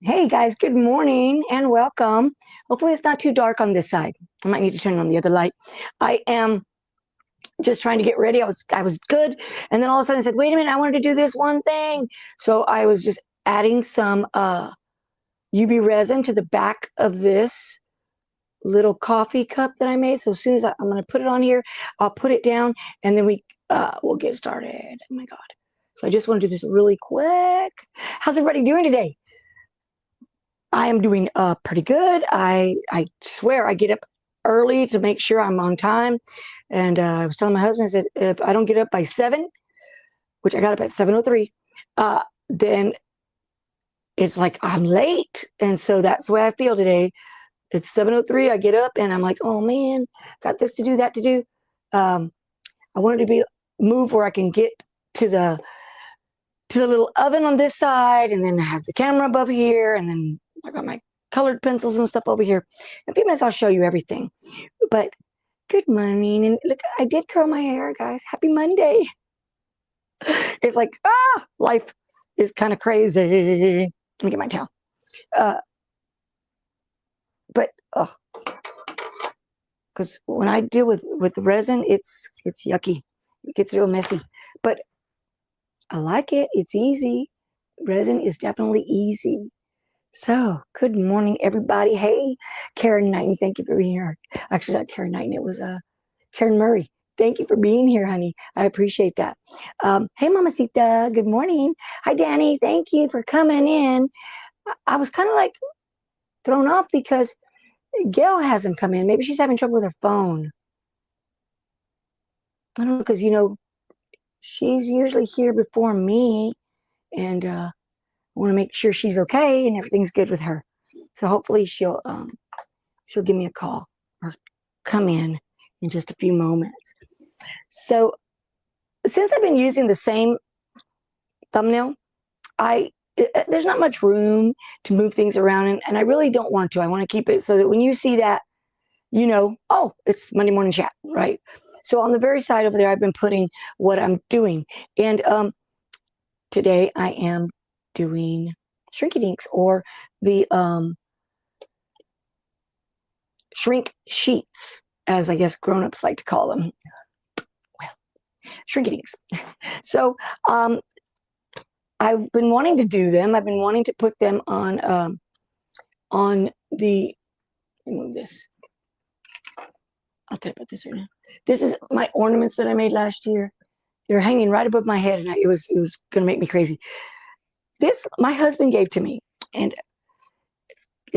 Hey guys, good morning and welcome. Hopefully it's not too dark on this side. I might need to turn on the other light. I am just trying to get ready. I was good, and then all of a sudden I said, "Wait a minute, I wanted to do this one thing." So I was just adding some UV resin to the back of this little coffee cup that I made. So as soon as I'm going to put it on here, I'll put it down, and then we'll get started. Oh my God! So I just want to do this really quick. How's everybody doing today? I am doing pretty good. I swear I get up early to make sure I'm on time. And I was telling my husband, I said, if I don't get up by 7, which I got up at 7:03, then it's like I'm late. And so that's the way I feel today. It's 7:03. I get up and I'm like, oh man, got this to do, that to do. I wanted to be move where I can get to the little oven on this side, and then I have the camera above here, and then I got my colored pencils and stuff over here. In a few minutes, I'll show you everything. But good morning. And look, I did curl my hair, guys. Happy Monday. It's like, life is kind of crazy. Let me get my towel. Because when I deal with the resin, it's yucky. It gets real messy. But I like it. It's easy. Resin is definitely easy. So, good morning, everybody. Hey, Karen Knighton, thank you for being here. Actually, not Karen Knighton, it was Karen Murray. Thank you for being here, honey. I appreciate that. Hey, Mamacita, good morning. Hi, Danny. Thank you for coming in. I was kind of like thrown off because Gail hasn't come in. Maybe she's having trouble with her phone. I don't know, because, she's usually here before me, and I want to make sure she's okay and everything's good with her. So hopefully she'll give me a call or come in just a few moments. So since I've been using the same thumbnail, there's not much room to move things around, and I really don't want to. I want to keep it so that when you see that, oh, it's Monday Morning Chat, right? So on the very side over there, I've been putting what I'm doing. And today I am doing Shrinky Dinks, or the shrink sheets, as I guess grown-ups like to call them. Well, Shrinky Dinks. So I've been wanting to do them. I've been wanting to put them on the, let me move this. I'll tell you about this right now. This is my ornaments that I made last year. They're hanging right above my head, and it was going to make me crazy. This my husband gave to me, and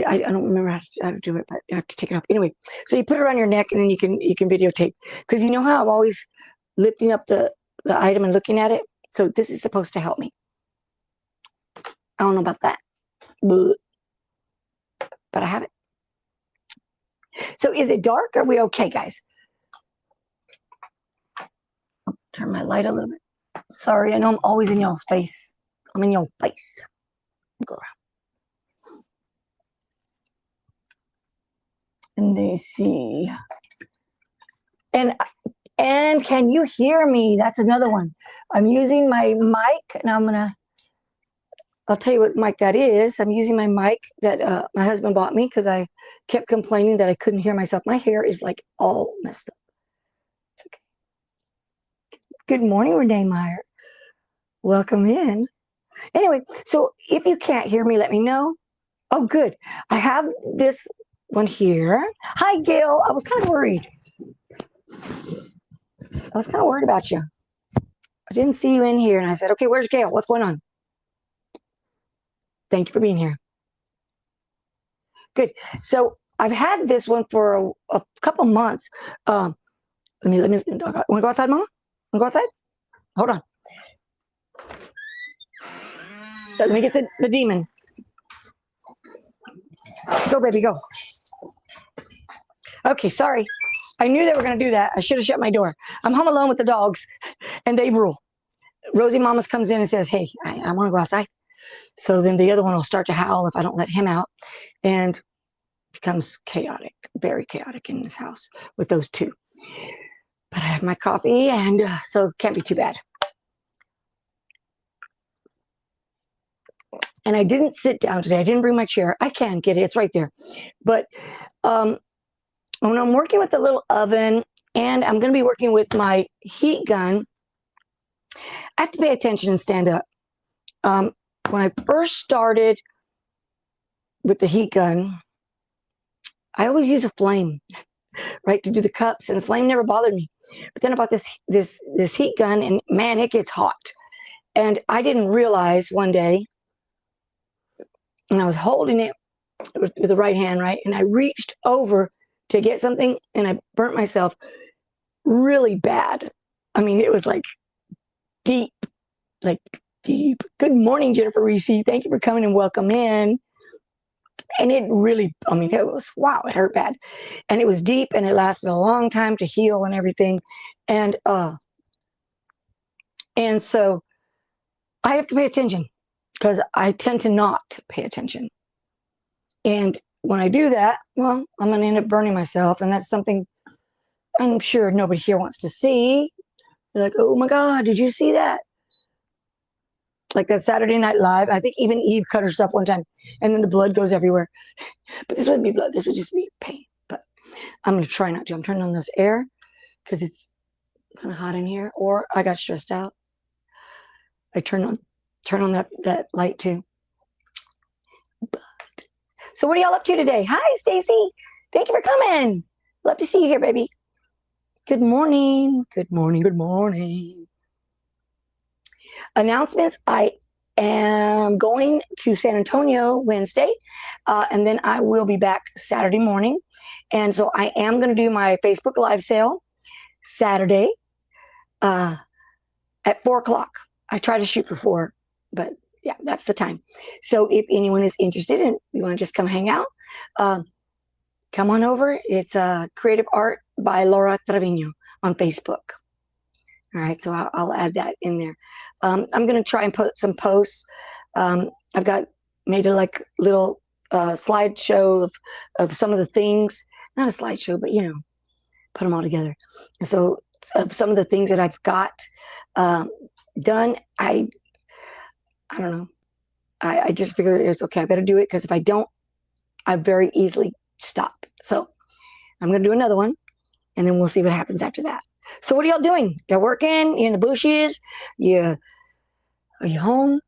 I don't remember how to do it, but I have to take it off. Anyway, so you put it around your neck, and then you can videotape. Because you know how I'm always lifting up the item and looking at it? So this is supposed to help me. I don't know about that, but I have it. So is it dark? Are we okay, guys? I'll turn my light a little bit. Sorry, I know I'm always in y'all's face. I'm in your face. Go around. And they see. And can you hear me? That's another one. I'm using my mic, and I'll tell you what mic that is. I'm using my mic that my husband bought me because I kept complaining that I couldn't hear myself. My hair is like all messed up. It's okay. Good morning, Renee Meyer. Welcome in. Anyway, so if you can't hear me, let me know. Oh, good. I have this one here. Hi, Gail. I was kind of worried. I was kind of worried about you. I didn't see you in here, and I said, okay, where's Gail? What's going on? Thank you for being here. Good. So I've had this one for a couple months. Let me. Want to go outside, Mama? Want to go outside? Hold on. Let me get the demon. Go, baby, go. Okay, sorry. I knew they were going to do that. I should have shut my door. I'm home alone with the dogs, and they rule. Rosie Mamas comes in and says, hey, I want to go outside. So then the other one will start to howl if I don't let him out, and it becomes chaotic, very chaotic in this house with those two. But I have my coffee, and so it can't be too bad. And I didn't sit down today. I didn't bring my chair. I can get it. It's right there. But when I'm working with the little oven and I'm going to be working with my heat gun, I have to pay attention and stand up. When I first started with the heat gun, I always use a flame, right, to do the cups, and the flame never bothered me. But then I bought this heat gun, and man, it gets hot. And I didn't realize one day, and I was holding it with the right hand, right, and I reached over to get something, and I burnt myself really bad. I mean, it was like deep. Good morning, Jennifer Reese. Thank you for coming and welcome in. And it really, I mean, it was, wow, it hurt bad. And it was deep, and it lasted a long time to heal and everything. And so I have to pay attention because I tend to not pay attention. And when I do that, well, I'm going to end up burning myself. And that's something I'm sure nobody here wants to see. They're like, oh my God, did you see that? Like that Saturday Night Live. I think even Eve cut herself one time, and then the blood goes everywhere. But this wouldn't be blood. This would just be pain. But I'm going to try not to. I'm turning on this air because it's kind of hot in here. Or I got stressed out. I turn on that light too. But, so what are y'all up to today? Hi, Stacy. Thank you for coming. Love to see you here, baby. Good morning. Good morning. Good morning. Announcements. I am going to San Antonio Wednesday, and then I will be back Saturday morning. And so I am going to do my Facebook Live sale Saturday at 4 o'clock. I try to shoot for 4, but yeah, that's the time. So if anyone is interested and you want to just come hang out, come on over. It's Creative Art by Laura Trevino on Facebook. All right, so I'll add that in there. I'm going to try and put some posts. I've got made a like little slideshow of some of the things. Not a slideshow, but, you know, put them all together. And so of some of the things that I've got done, I don't know. I just figured it's okay. I better do it because if I don't, I very easily stop. So I'm going to do another one, and then we'll see what happens after that. So what are y'all doing? Y'all working? You in the bushes? Are you home?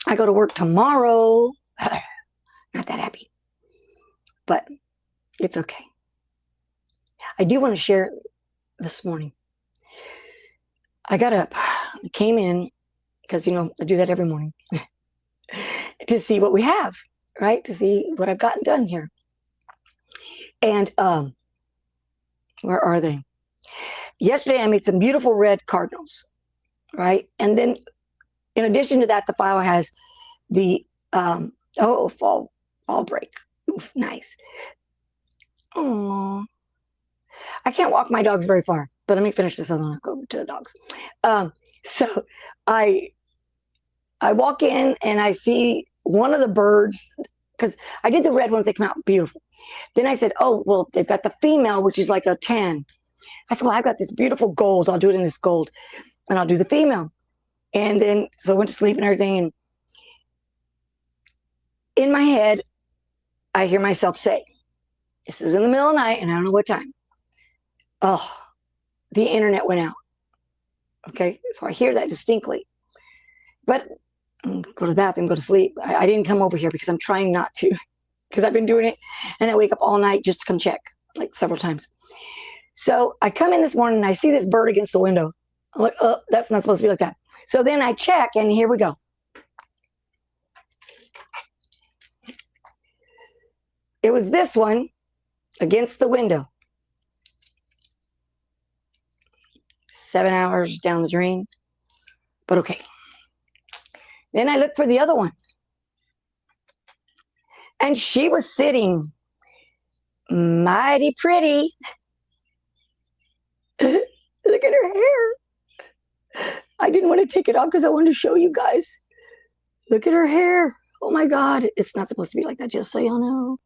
I go to work tomorrow. Not that happy, but it's okay. I do want to share this morning. I got up, came in, because, you know, I do that every morning, to see what we have, right? To see what I've gotten done here. And where are they? Yesterday, I made some beautiful red cardinals, right? And then, in addition to that, the file has the fall break. Oof, nice. Oh, I can't walk my dogs very far, but let me finish this and then I'll go to the dogs. So I walk in and I see one of the birds, because I did the red ones, they come out beautiful. Then I said, oh, well, they've got the female, which is like a tan. I said, well, I've got this beautiful gold. I'll do it in this gold, and I'll do the female. And then, so I went to sleep and everything. And in my head, I hear myself say, this is in the middle of the night, and I don't know what time. Oh, the internet went out. Okay, so I hear that distinctly. But go to the bathroom, go to sleep. I didn't come over here because I'm trying not to, because I've been doing it, and I wake up all night just to come check, like several times. So I come in this morning and I see this bird against the window. I'm like, oh, that's not supposed to be like that. So then I check, and here we go. It was this one against the window. 7 hours down the drain, but okay. Then I looked for the other one, and she was sitting mighty pretty. Look at her hair. I didn't want to take it off because I wanted to show you guys. Look at her hair. Oh my God. It's not supposed to be like that, just so y'all know.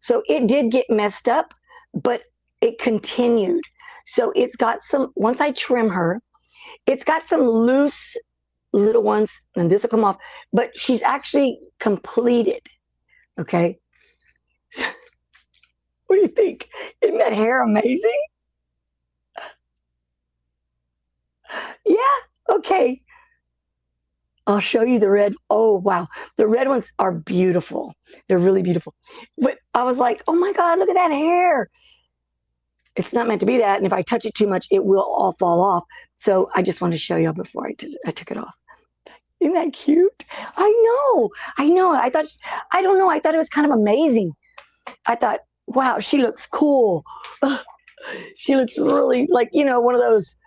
So it did get messed up, but it continued. So it's got some, once I trim her, It's got some loose little ones, and this will come off, but she's actually completed. Okay. What do you think? Isn't that hair amazing? Yeah. Okay. I'll show you the red. Oh, wow. The red ones are beautiful. They're really beautiful. But I was like, oh my God, look at that hair. It's not meant to be that. And if I touch it too much, it will all fall off. So I just wanted to show you before I took it off. Isn't that cute? I know. I don't know. I thought it was kind of amazing. I thought, wow, she looks cool. Ugh. She looks really like, one of those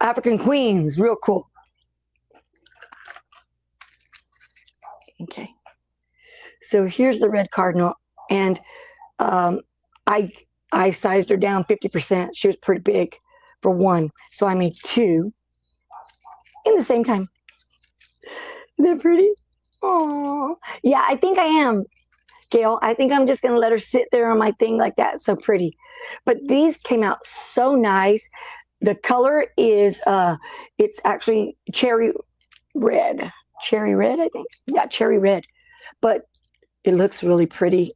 African queens. Real cool. Okay. So here's the red cardinal. And I sized her down 50%. She was pretty big for one. So I made two in the same time. Isn't that pretty? Oh, yeah, I think I am, Gail. I think I'm just going to let her sit there on my thing like that. So pretty. But these came out so nice. The color is, it's actually cherry red. Cherry red, I think. Yeah, cherry red. But it looks really pretty.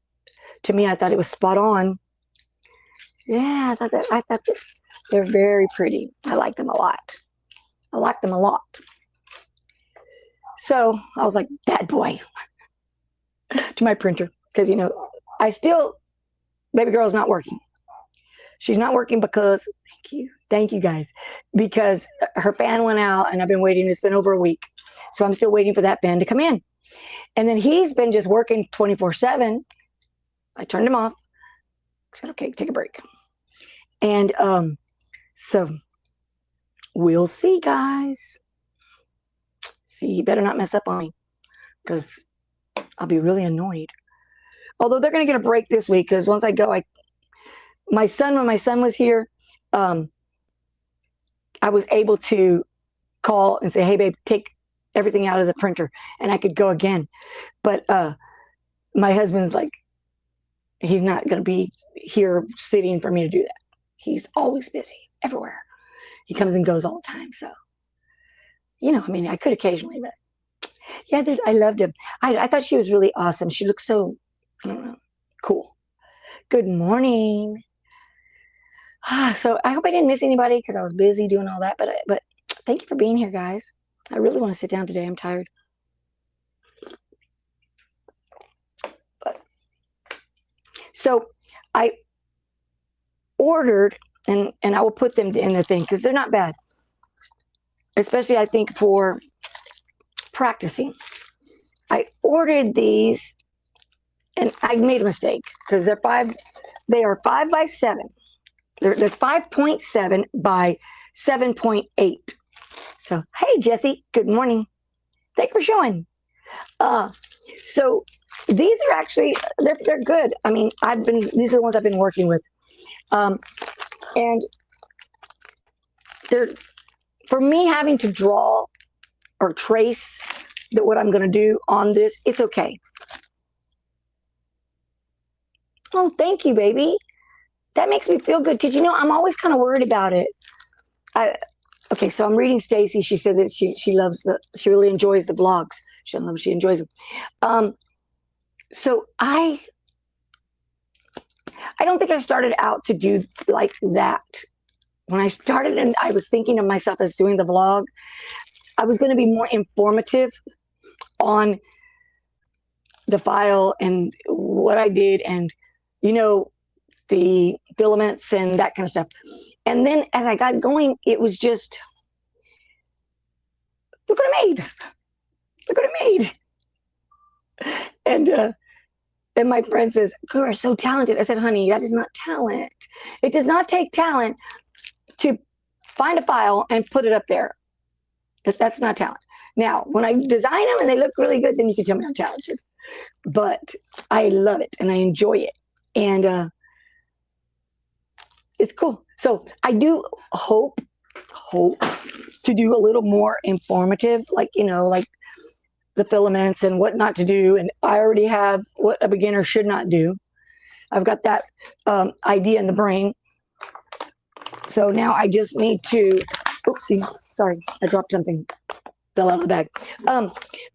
To me, I thought it was spot on. Yeah, I thought they're very pretty. I like them a lot. I like them a lot. So I was like, bad boy to my printer. Because, baby girl's not working. She's not working because, thank you guys, because her fan went out and I've been waiting. It's been over a week. So I'm still waiting for that fan to come in. And then he's been just working 24/7. I turned him off. I said, okay, take a break. And so we'll see, guys. See, you better not mess up on me because I'll be really annoyed. Although they're going to get a break this week because once I go, when my son was here, I was able to call and say, hey, babe, take everything out of the printer and I could go again. But my husband's like, he's not going to be here sitting for me to do that. He's always busy everywhere. He comes and goes all the time. So, I could occasionally, but yeah, I loved him. I thought she was really awesome. She looked so, cool. Good morning. So I hope I didn't miss anybody because I was busy doing all that. But thank you for being here, guys. I really want to sit down today. I'm tired. So I ordered, and I will put them in the thing because they're not bad. Especially, I think, for practicing. I ordered these, and I made a mistake because they are 5 by 7. They're 5.7 by 7.8. So, hey, Jesse, good morning. Thank you for showing. So these are actually, they're good. I mean, these are the ones I've been working with. And they're, for me having to draw or trace what I'm going to do on this, it's okay. Oh, thank you, baby. That makes me feel good because, I'm always kind of worried about it. Okay, so I'm reading Stacy. She said that she really enjoys the vlogs. She enjoys them. So I don't think I started out to do like that. When I started and I was thinking of myself as doing the vlog, I was going to be more informative on the file and what I did and, the filaments and that kind of stuff. And then as I got going, it was just, look what I made. Look what I made. And my friend says, you are so talented. I said, honey, that is not talent. It does not take talent to find a file and put it up there. That's not talent. Now, when I design them and they look really good, then you can tell me I'm talented. But I love it and I enjoy it. And it's cool. So I do hope to do a little more informative, like, like the filaments and what not to do. And I already have what a beginner should not do. I've got that idea in the brain. So now I just need to Oopsie, sorry, I dropped something. Fell out of the bag.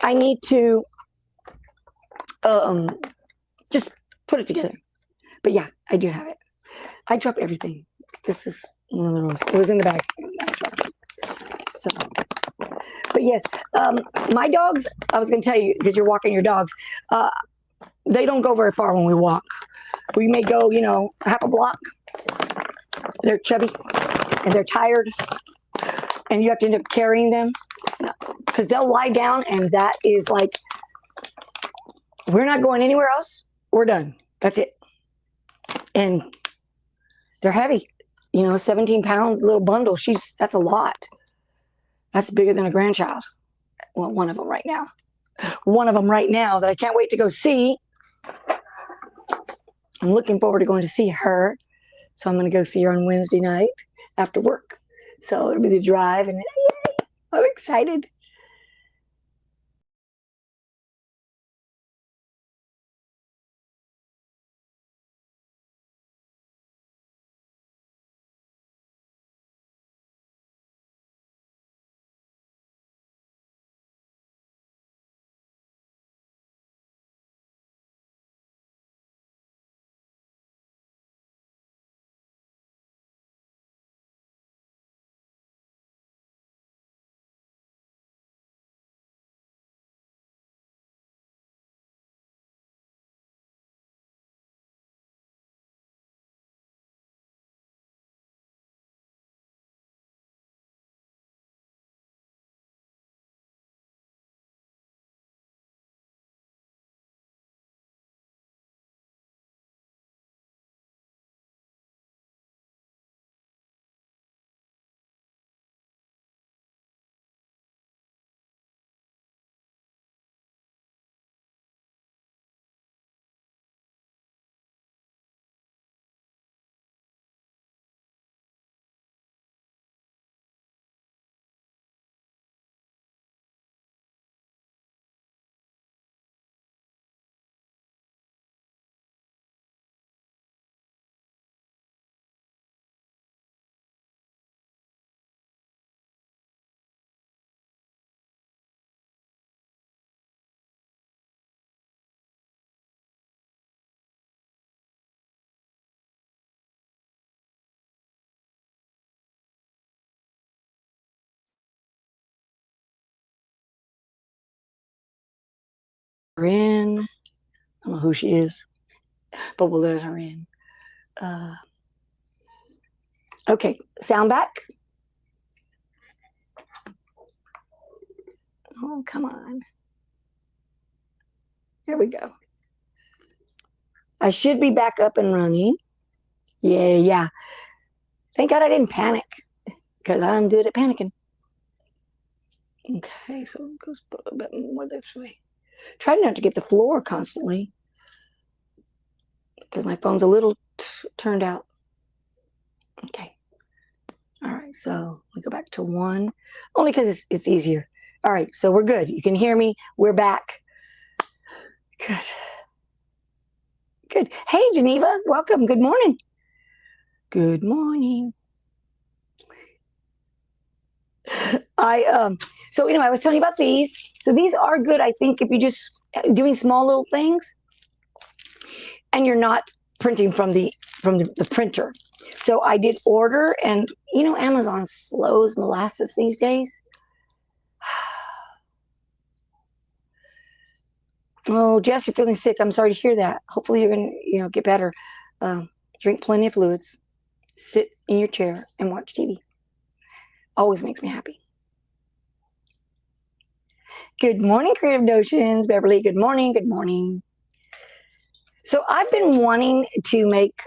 I need to just put it together. But yeah, I do have it. I dropped everything. This is one of the rules. It was in the bag. So, but yes, my dogs, I was going to tell you, because you're walking your dogs, they don't go very far when we walk. We may go, you know, half a block. They're chubby and they're tired, and you have to end up carrying them because they'll lie down, and that is like, we're not going anywhere else. We're done. That's it. And they're heavy, you know, 17 pounds, little bundle. That's a lot. That's bigger than a grandchild. Well, one of them right now. One of them right now that I can't wait to go see. I'm looking forward to going to see her. So I'm going to go see her on Wednesday night after work. So it'll be the drive, and yay, I'm excited. We're in. I don't know who she is, but we'll let her in. Okay, sound back. Oh, come on. Here we go. I should be back up and running. Yeah. Thank God I didn't panic, because I'm good at panicking. Okay, so it goes a bit more this way. Try not to get the floor constantly, because my phone's a little turned out. Okay. All right, so we go back to 1, only because it's easier. All right, so we're good. You can hear me. We're back. Good. Hey, Geneva, welcome. Good morning. Good morning. So anyway, I was telling you about these. So these are good, I think, if you're just doing small little things and you're not printing from the printer. So I did order, and you know, Amazon slows molasses these days. Oh, Jess, you're feeling sick. I'm sorry to hear that. Hopefully you're going to, you know, get better. Drink plenty of fluids. Sit in your chair and watch TV. Always makes me happy. Good morning, Creative Notions. Beverly, good morning. Good morning. So I've been wanting to make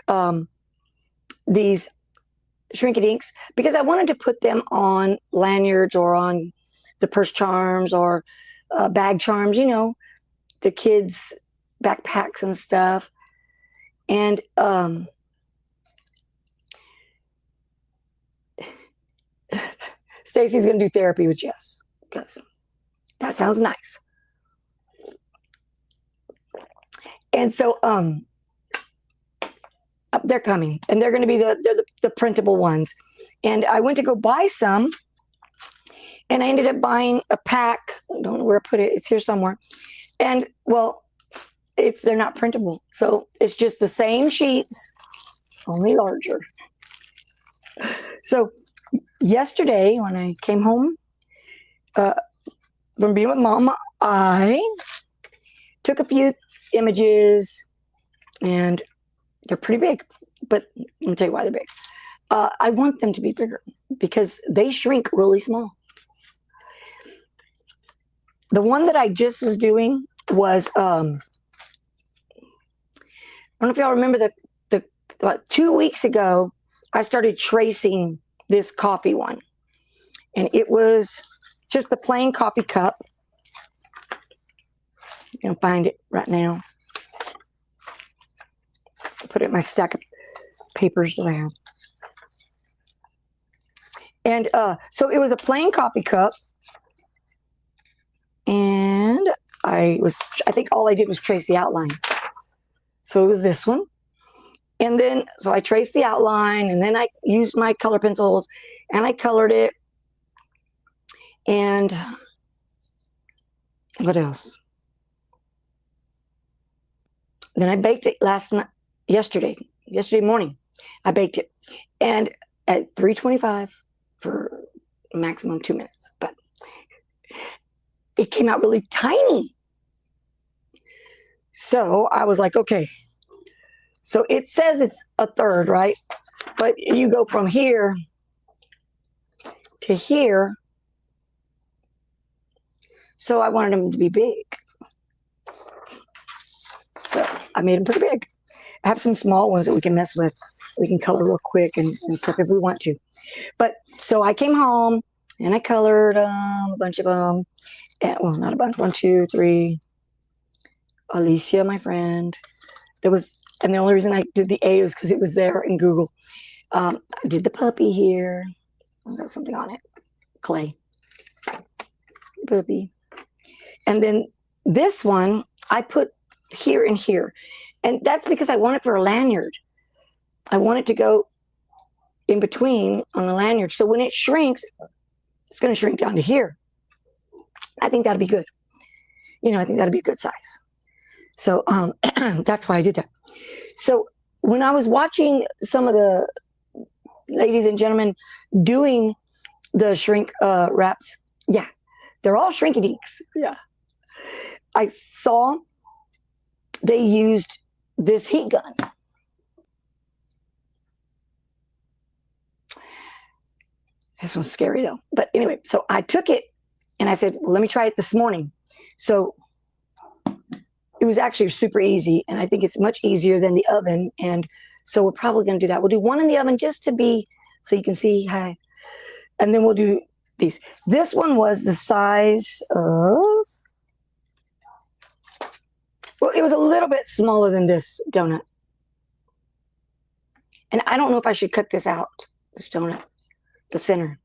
these Shrinky Dinks because I wanted to put them on lanyards or on the purse charms or bag charms, you know, the kids' backpacks and stuff. And Stacy's going to do therapy with Jess because that sounds nice. And so they're coming, and they're going to be the printable ones. And I went to go buy some, And I ended up buying a pack. I don't know where I put it. It's here somewhere. And, well, they're not printable. So it's just the same sheets, only larger. So yesterday, when I came home from being with Mom, I took a few images, and they're pretty big. But let me tell you why they're big. I want them to be bigger because they shrink really small. The one that I just was doing was, I don't know if y'all remember about 2 weeks ago, I started tracing this coffee one. And it was just the plain coffee cup. I'm going to find it right now. Put it in my stack of papers that I have. And so it was a plain coffee cup. And I think all I did was trace the outline. So it was this one. And then, so I traced the outline, and then I used my color pencils, and I colored it. And what else? Then I baked it yesterday morning. I baked it. And at 325 for maximum 2 minutes. But it came out really tiny. So I was like, okay. So it says it's a third, right? But you go from here to here. So I wanted them to be big. So I made them pretty big. I have some small ones that we can mess with. We can color real quick and stuff if we want to. But so I came home and I colored a bunch of them. And, well, not a bunch. 1, 2, 3. Alicia, my friend. And the only reason I did the A was because it was there in Google. I did the puppy here. I got something on it. Clay. Puppy. And then this one, I put here and here. And that's because I want it for a lanyard. I want it to go in between on a lanyard. So when it shrinks, it's going to shrink down to here. I think that'd be good. I think that'd be a good size. So that's why I did that. So when I was watching some of the ladies and gentlemen doing the shrink wraps, yeah, they're all Shrinky Dinks. Yeah. I saw they used this heat gun. This one's scary though. But anyway, so I took it and I said, well, let me try it this morning. So it was actually super easy, and I think it's much easier than the oven. And so we're probably going to do that. We'll do one in the oven just to be, so you can see how, and then we'll do these. This one was the size of, well, it was a little bit smaller than this donut. And I don't know if I should cut this out, this donut, the center.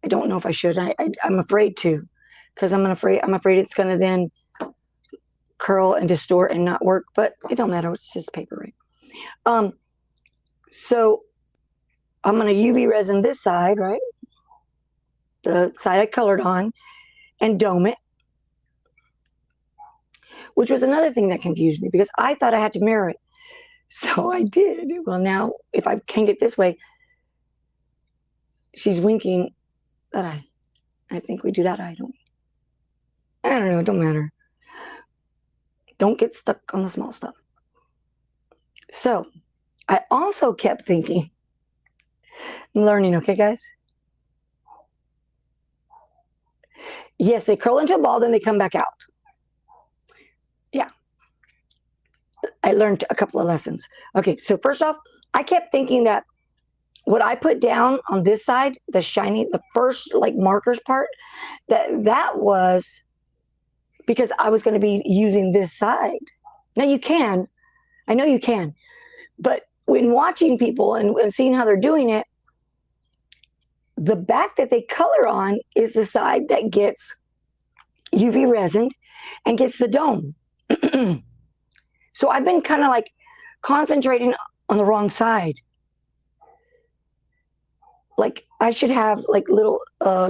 I don't know if I should. I'm afraid to, because I'm afraid it's going to then curl and distort and not work, but it don't matter. It's just paper, right? So I'm going to UV resin this side, right? The side I colored on, and dome it, which was another thing that confused me because I thought I had to mirror it. So I did. Well, now if I hang it this way, she's winking that eye. I think we do that eye, don't we? I don't know. It don't matter. Don't get stuck on the small stuff. So I also kept thinking, I'm learning, okay, guys? Yes, they curl into a ball, then they come back out. Yeah. I learned a couple of lessons. Okay, so first off, I kept thinking that what I put down on this side, the shiny, the first like markers part, that was because I was going to be using this side. Now you can, I know you can, but when watching people and seeing how they're doing it, the back that they color on is the side that gets UV resined and gets the dome. So I've been kind of like concentrating on the wrong side. Like I should have like little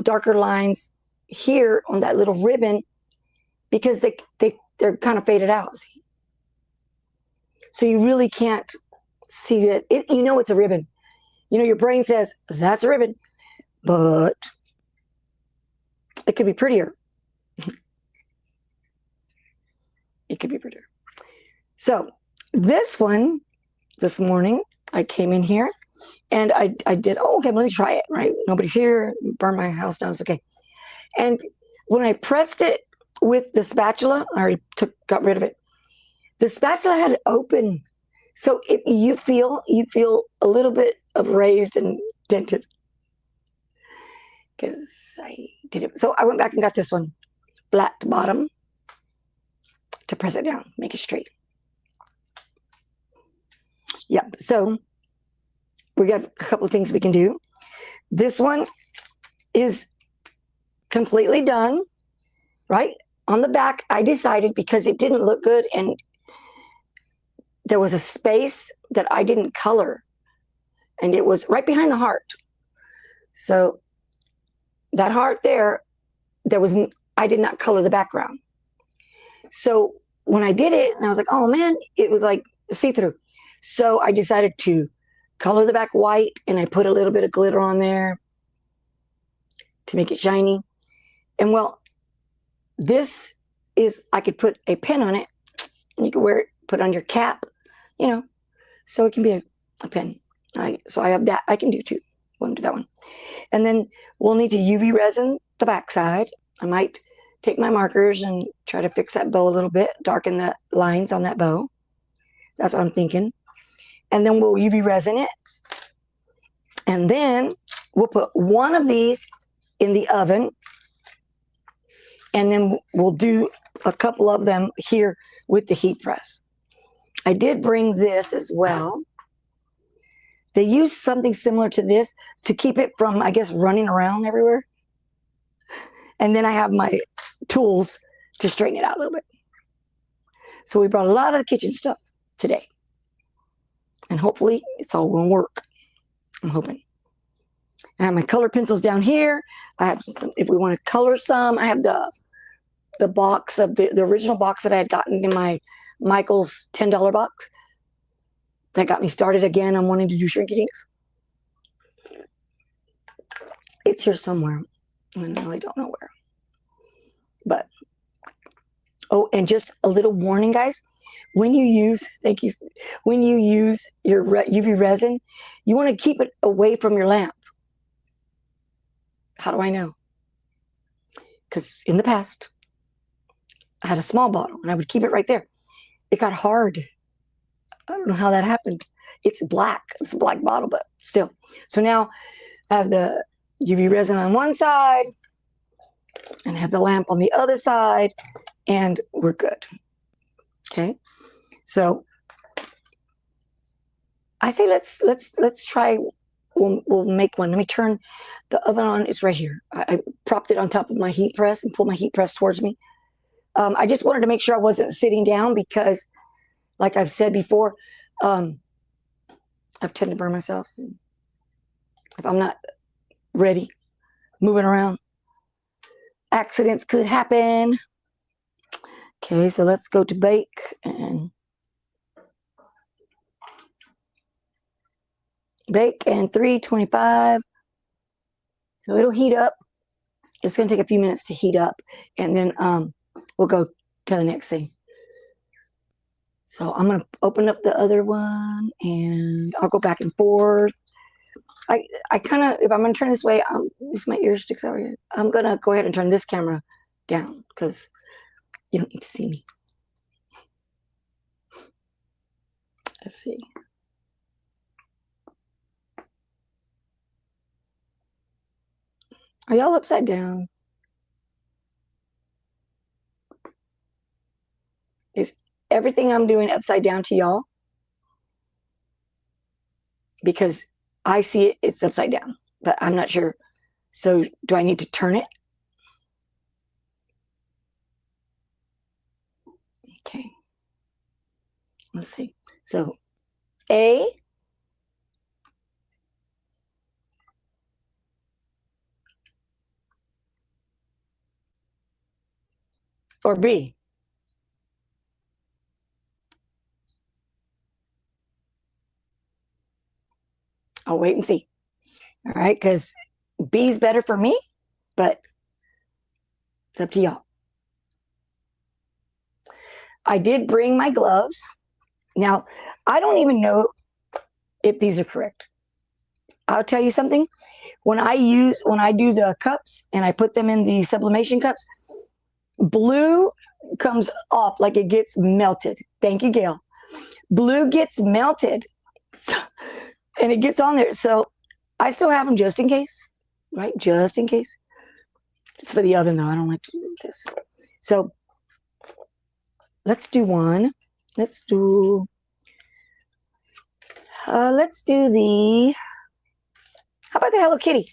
darker lines here on that little ribbon because they're kind of faded out. See? So you really can't see that. You know it's a ribbon. You know, your brain says, that's a ribbon, but it could be prettier. It could be prettier. So this one, this morning, I came in here and I did, oh, okay, let me try it, right? Nobody's here, burn my house down, it's okay. And when I pressed it with the spatula, I already got rid of it. The spatula had it open. So if you feel a little bit of raised and dented. Because I did it. So I went back and got this one, flat bottom, to press it down, make it straight. Yep, so we got a couple of things we can do. This one is completely done, right? On the back, I decided because it didn't look good and there was a space that I didn't color and it was right behind the heart. So that heart there, I did not color the background. So when I did it, and I was like, oh man, it was like see-through. So I decided to color the back white and I put a little bit of glitter on there to make it shiny. And well, this is, I could put a pin on it and you can wear it, put it on your cap, you know, so it can be a pin. So I have that, I can do two. We'll do that one. And then we'll need to UV resin the back side. I might take my markers and try to fix that bow a little bit, darken the lines on that bow. That's what I'm thinking. And then we'll UV resin it. And then we'll put one of these in the oven. And then we'll do a couple of them here with the heat press. I did bring this as well. They use something similar to this to keep it from, I guess, running around everywhere. And then I have my tools to straighten it out a little bit. So we brought a lot of the kitchen stuff today. And hopefully it's all going to work. I'm hoping. I have my color pencils down here. I have some, if we want to color some, I have the box of the original box that I had gotten in my Michael's $10 box. That got me started again on wanting to do Shrinky Dinks. It's here somewhere. I really don't know where. But, oh, and just a little warning, guys. When you use, thank you, when you use your UV resin, you want to keep it away from your lamp. How do I know? Because in the past, I had a small bottle and I would keep it right there. It got hard. I don't know how that happened. It's black. It's a black bottle, but still. So now I have the UV resin on one side and I have the lamp on the other side, and we're good. Okay. So I say let's try. We'll make one. Let me turn the oven on. It's right here. I propped it on top of my heat press and pulled my heat press towards me. I just wanted to make sure I wasn't sitting down because, like I've said before, I've tended to burn myself. If I'm not ready, moving around, accidents could happen. Okay, so let's go to bake and bake and 325. So it'll heat up. It's going to take a few minutes to heat up, and then we'll go to the next thing. So I'm going to open up the other one, and I'll go back and forth. I kind of, if I'm going to turn this way, if my ear sticks out here, I'm going to go ahead and turn this camera down because you don't need to see me. Let's see. Are y'all upside down? Is everything I'm doing upside down to y'all? Because I see it, it's upside down, but I'm not sure. So do I need to turn it? Okay. Let's see. So A, or B? I'll wait and see. All right, because B's better for me, but it's up to y'all. I did bring my gloves. Now, I don't even know if these are correct. I'll tell you something. When I do the cups and I put them in the sublimation cups, blue comes off like it gets melted. Thank you, Gail. Blue gets melted and it gets on there. So I still have them just in case, right? Just in case. It's for the oven though. I don't like to do this. So let's do one. Let's do the, how about the Hello Kitty?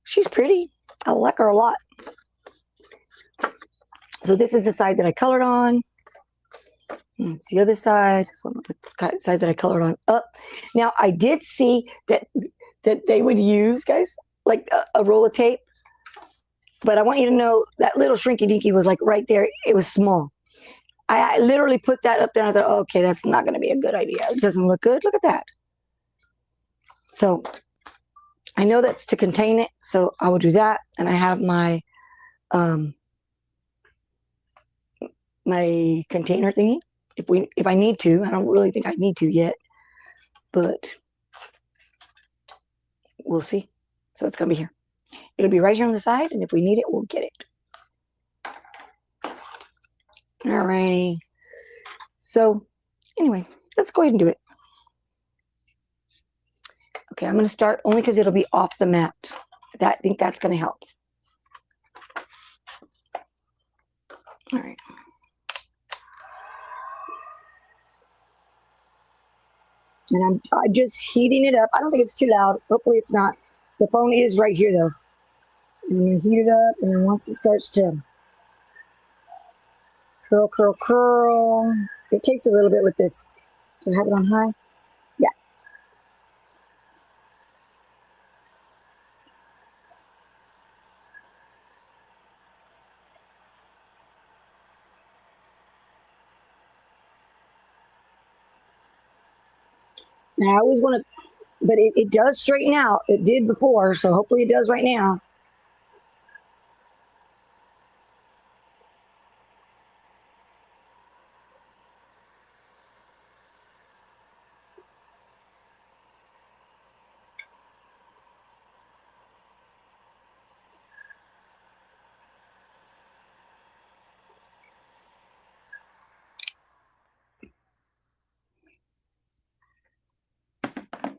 She's pretty. I like her a lot. So this is the side that I colored on. And it's the other side. So I'm going to put the side that I colored on up. Now, I did see that they would use, guys, like a roll of tape. But I want you to know that little Shrinky Dinky was like right there. It was small. I literally put that up there and I thought, oh, okay, that's not going to be a good idea. It doesn't look good. Look at that. So I know that's to contain it. So I will do that. And I have my my container thingy. If I need to. I don't really think I need to yet. But we'll see. So it's going to be here. It'll be right here on the side. And if we need it, we'll get it. Alrighty. So anyway, let's go ahead and do it. Okay, I'm going to start only because it'll be off the mat. I think that's going to help. All right. And I'm just heating it up. I don't think it's too loud. Hopefully it's not. The phone is right here though. And you heat it up, and then once it starts to curl, curl, curl. It takes a little bit with this. Do I have it on high? Yeah. Now I always want to, but it does straighten out. It did before, so hopefully it does right now.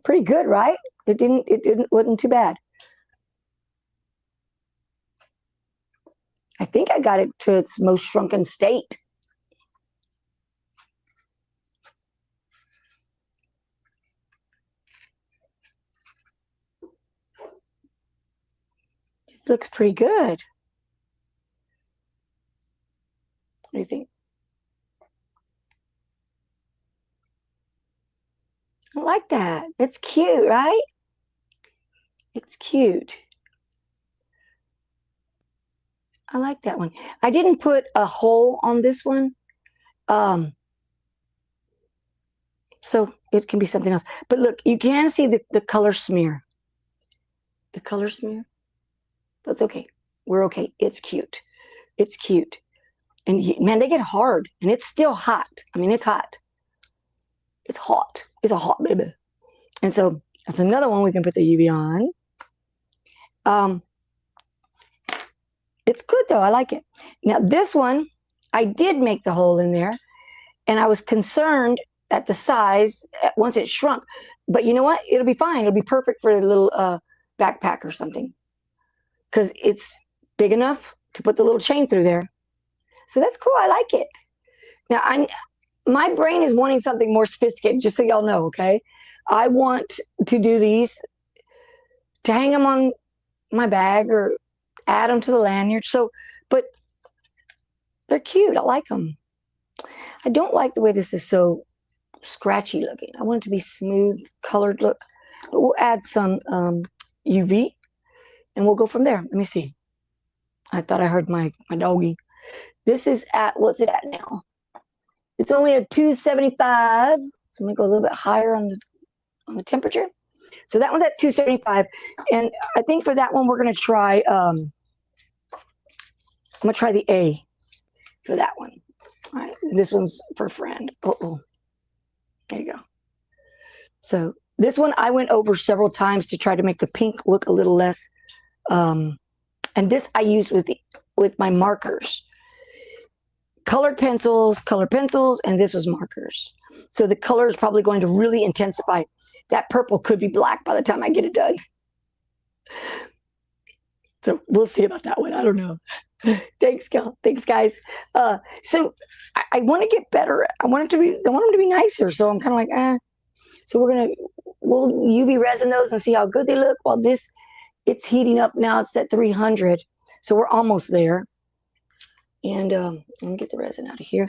Pretty good, right? It wasn't too bad. I think I got it to its most shrunken state. It looks pretty good. What do you think? I like that. It's cute, right? It's cute. I like that one. I didn't put a hole on this one. So it can be something else. But look, you can see the color smear. The color smear. That's okay. We're okay. It's cute. It's cute. And man, they get hard. And it's still hot. I mean, it's hot. It's hot. It's a hot baby. And so that's another one we can put the UV on. It's good though. I like it. Now this one, I did make the hole in there. And I was concerned at the size once it shrunk. But you know what? It'll be fine. It'll be perfect for a little backpack or something. Because it's big enough to put the little chain through there. So that's cool. I like it. Now, my brain is wanting something more sophisticated, just so y'all know, okay? I want to do these, to hang them on my bag or add them to the lanyard. So, but they're cute. I like them. I don't like the way this is so scratchy looking. I want it to be smooth, colored look. But we'll add some UV, and we'll go from there. Let me see. I thought I heard my doggy. This is at, what's it at now? It's only at 275. So let me go a little bit higher on the temperature. So that one's at 275. And I think for that one, we're going to try, I'm going to try the A for that one. All right. This one's for friend. Uh-oh. There you go. So this one I went over several times to try to make the pink look a little less. And this I used with my markers. Colored pencils, and this was markers. So the color is probably going to really intensify. That purple could be black by the time I get it done. So we'll see about that one. I don't know. Thanks, guys. So I want to get better. I want them to be nicer. So I'm kind of like, So we'll UV resin those and see how good they look. While it's heating up now. It's at 300. So we're almost there. And let me get the resin out of here.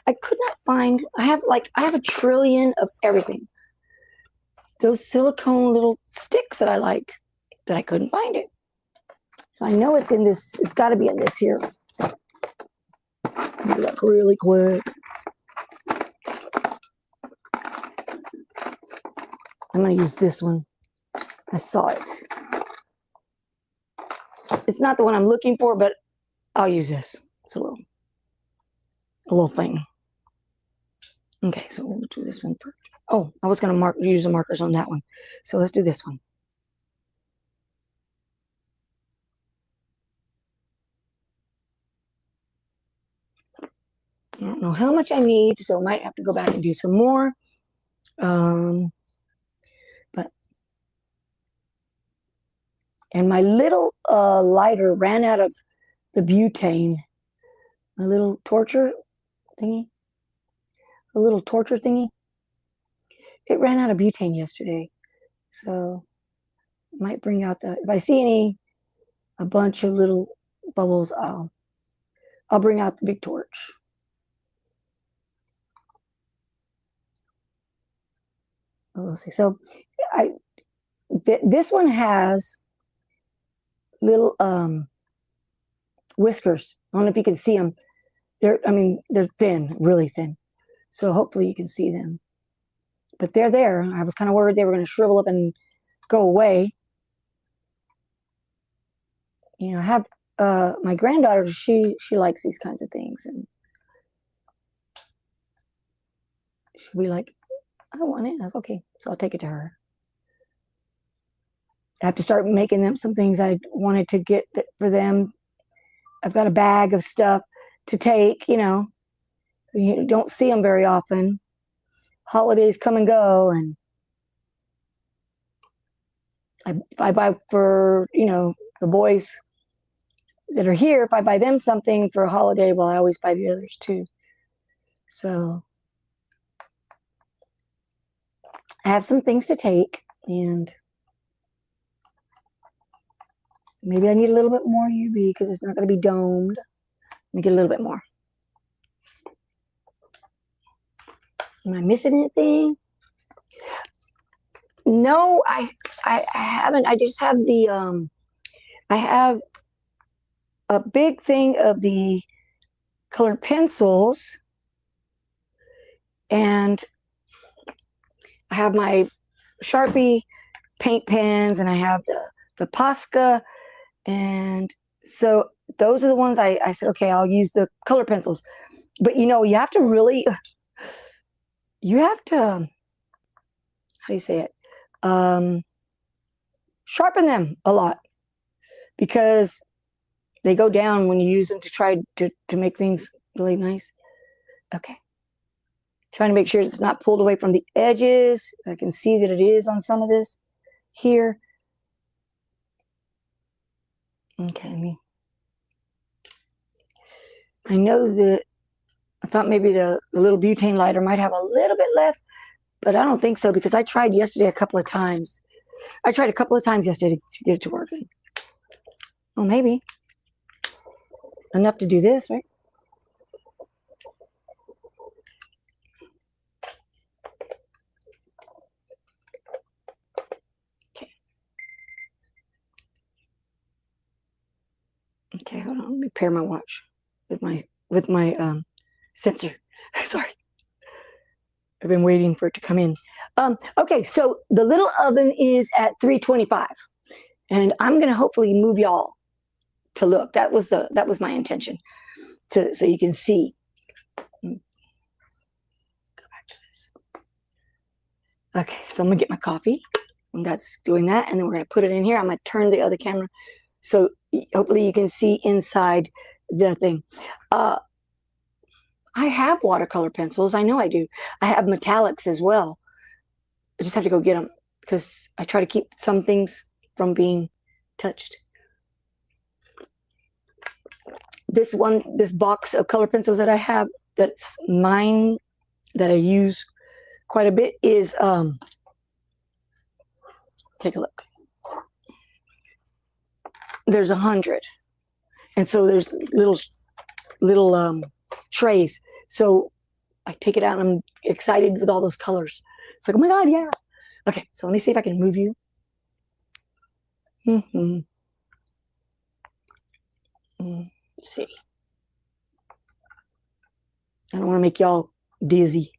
I could not find, I have a trillion of everything. Those silicone little sticks that I like, but I couldn't find it. So I know it's in this, it's got to be in this here. Do that really quick. I'm going to use this one. I saw it. It's not the one I'm looking for, but I'll use this. It's a little thing. Okay, so we'll do this one first. Oh, I was going to use the markers on that one. So let's do this one. I don't know how much I need, so I might have to go back and do some more. And my little lighter ran out of the butane. My little torture thingy. A little torture thingy. It ran out of butane yesterday. So I might bring out if I see a bunch of little bubbles, I'll bring out the big torch. We'll see. So this one has little whiskers. I don't know if you can see them. They're thin, really thin. So hopefully you can see them. But they're there. I was kind of worried they were going to shrivel up and go away. You know, I have my granddaughter, she likes these kinds of things. And she'll be like, I want it. I was okay. So I'll take it to her. I have to start making them some things I wanted to get for them. I've got a bag of stuff to take, you know. You don't see them very often. Holidays come and go, and I buy for, you know, the boys that are here. If I buy them something for a holiday, well, I always buy the others too. So I have some things to take, and maybe I need a little bit more UV because it's not going to be domed. Let me get a little bit more. Am I missing anything? No, I haven't. I just have I have a big thing of the colored pencils, and I have my Sharpie paint pens, and I have the Posca, and so those are the ones I said, okay, I'll use the color pencils. But you know, you have to, how do you say it? Sharpen them a lot, because they go down when you use them to try to make things really nice. Okay. Trying to make sure it's not pulled away from the edges. I can see that it is on some of this here. Okay. I know that I thought maybe the little butane lighter might have a little bit left, but I don't think so, because I tried yesterday a couple of times. I tried a couple of times yesterday to get it to work. Well, maybe enough to do this, right? Okay. Okay, hold on. Let me pair my watch. with my sensor. Sorry, I've been waiting for it to come in. Okay, so the little oven is at 325, and I'm gonna hopefully move y'all to look. That was my intention, so you can see. Go back to this. Okay, so I'm gonna get my coffee, and that's doing that, and then we're gonna put it in here. I'm gonna turn the other camera, so hopefully you can see inside the thing. I have watercolor pencils. I know I do. I have metallics as well. I just have to go get them because I try to keep some things from being touched. This box of color pencils that I have, that's mine, that I use quite a bit, is take a look. There's 100, and so there's little trays. So I take it out and I'm excited with all those colors. It's like, oh my God, yeah. Okay, so let me see if I can move you. Let's see. I don't want to make y'all dizzy.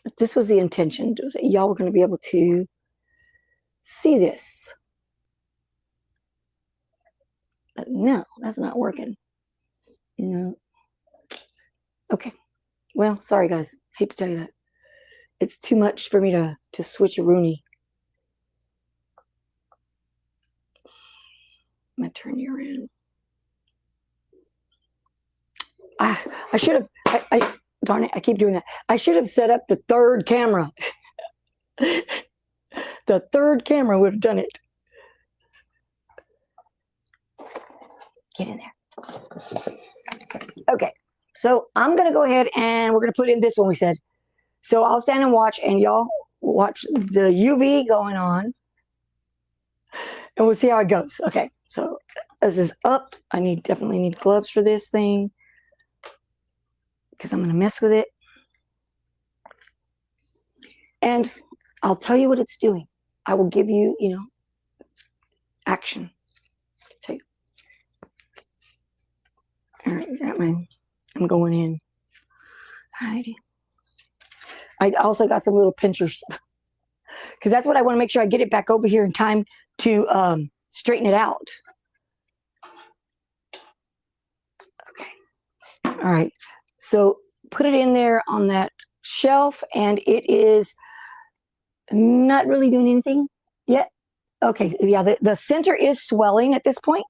But this was the intention. Y'all were going to be able to see this. But no, that's not working. No. Okay. Well, sorry guys. Hate to tell you that. It's too much for me to switch a Rooney. I'm gonna turn you around. I should have. Darn it! I keep doing that. I should have set up the third camera. The third camera would have done it. Get in there. Okay, so I'm gonna go ahead and we're gonna put in this one we said. So I'll stand and watch, and y'all watch the UV going on, and we'll see how it goes. Okay, so this is up. I definitely need gloves for this thing because I'm gonna mess with it. And I'll tell you what it's doing. I will give you, action. Tell you. All right, got mine. I'm going in. Alrighty. I also got some little pinchers because that's what I want to make sure I get it back over here in time to straighten it out. Okay. All right. So put it in there on that shelf, and it is not really doing anything yet. Okay. Yeah, the center is swelling at this point.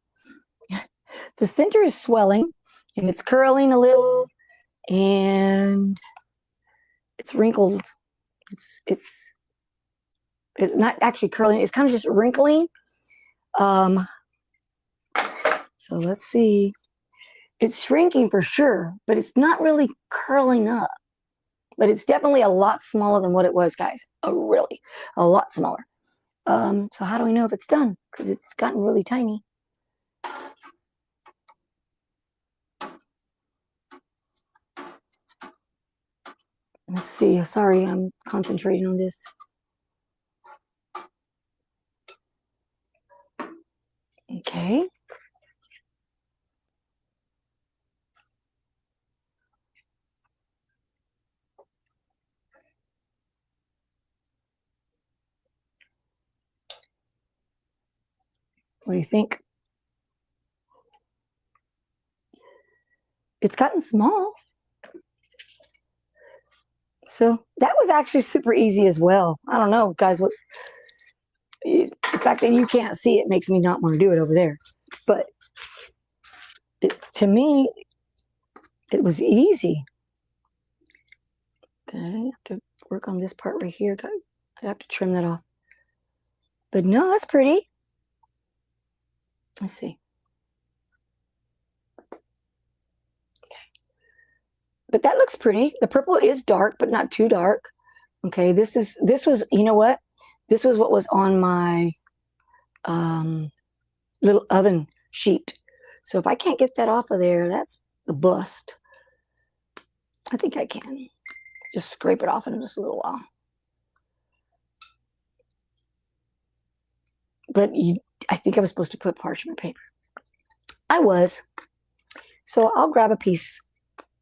The center is swelling, and it's curling a little, and it's wrinkled. It's not actually curling. It's kind of just wrinkling. So let's see. It's shrinking for sure, but it's not really curling up. But it's definitely a lot smaller than what it was, guys. Really, a lot smaller. So how do we know if it's done? Because it's gotten really tiny. Let's see. Sorry, I'm concentrating on this. Okay. What do you think? It's gotten small. So that was actually super easy as well. I don't know, guys, the fact that you can't see it makes me not want to do it over there. But to me, it was easy. Okay, I have to work on this part right here. I have to trim that off. But no, that's pretty. Let's see. Okay. But that looks pretty. The purple is dark, but not too dark. Okay, this was, you know what? This was what was on my little oven sheet. So if I can't get that off of there, that's the bust. I think I can. Just scrape it off in just a little while. But I think I was supposed to put parchment paper. I was. So I'll grab a piece,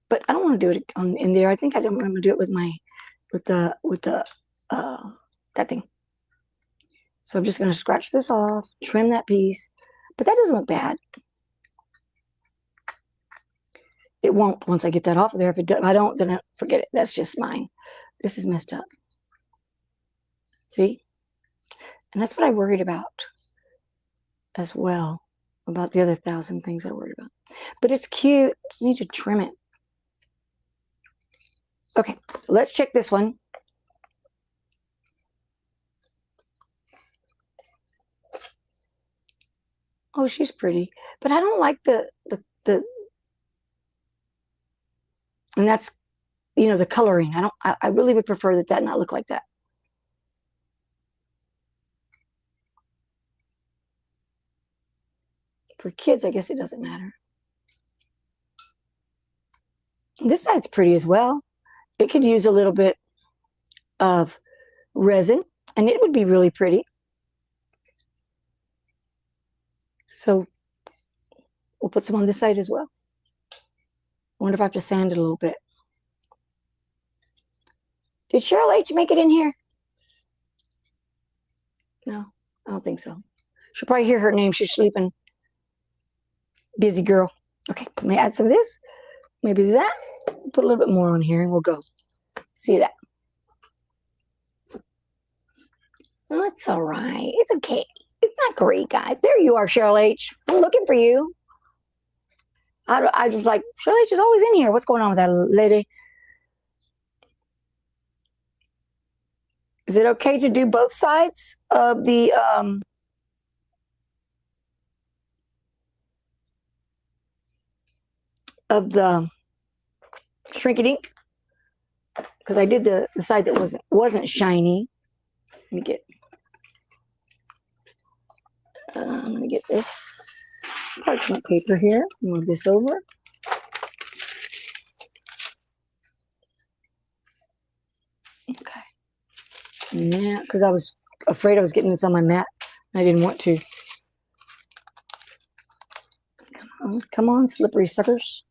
but I don't want to do it in there. I think I don't want to do it with that thing. So I'm just going to scratch this off, trim that piece, but that doesn't look bad. It won't once I get that off of there. If I don't, then forget it. That's just mine. This is messed up. See? And that's what I worried about as well, about the other 1,000 things I worried about. But it's cute. You need to trim it. Okay, let's check this one. Oh, she's pretty. But I don't like the and that's, you know, the coloring. I really would prefer that not look like that. For kids, I guess it doesn't matter. This side's pretty as well. It could use a little bit of resin, and it would be really pretty. So we'll put some on this side as well. I wonder if I have to sand it a little bit. Did Cheryl H make it in here? No, I don't think so. She'll probably hear her name. She's sleeping. Busy girl. Okay, let me add some of this. Maybe that. Put a little bit more on here and we'll go. See that? Oh, it's all right. It's okay. It's not great, guys. There you are, Cheryl H. I'm looking for you. I was like, Cheryl H is always in here. What's going on with that lady? Is it okay to do both sides of the Shrinky Dink? Because I did the side that wasn't shiny. Let me get this parchment paper here. Move this over. Okay. Now, because I was afraid I was getting this on my mat. I didn't want to. Come on, slippery suckers.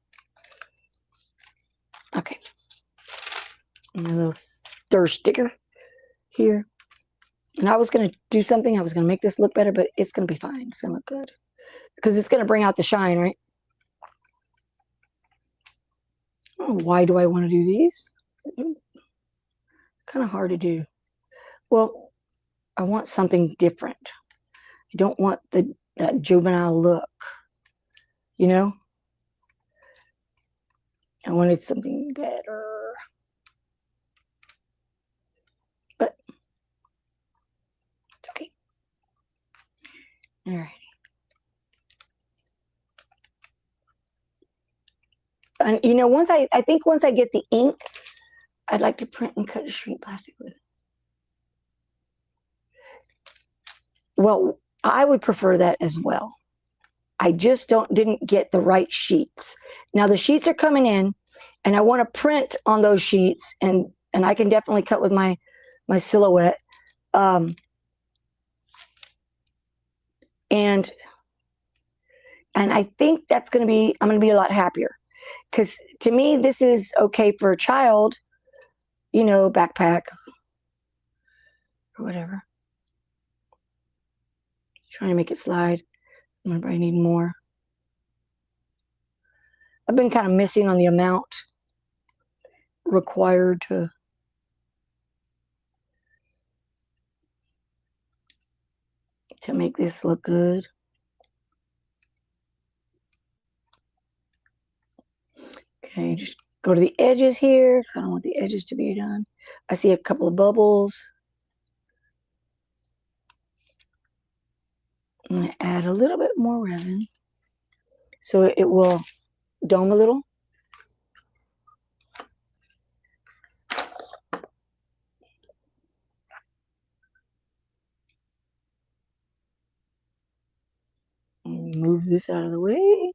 Okay. My little stir sticker here. And I was going to do something. I was going to make this look better, but it's going to be fine. It's going to look good. Because it's going to bring out the shine, right? Oh, why do I want to do these? Kind of hard to do. Well, I want something different. I don't want that juvenile look. You know? I wanted something better. But it's okay. All right. And you know, I think once I get the ink, I'd like to print and cut shrink plastic with it. Well, I would prefer that as well. I just didn't get the right sheets. Now the sheets are coming in, and I want to print on those sheets, and I can definitely cut with my silhouette. And I think that's I'm going to be a lot happier. Because to me, this is okay for a child, you know, backpack or whatever. Trying to make it slide. I'm going to probably need more. I've been kind of missing on the amount required to make this look good. Okay, just go to the edges here. I don't want the edges to be done. I see a couple of bubbles. I'm going to add a little bit more resin so it will dome a little. Move this out of the way.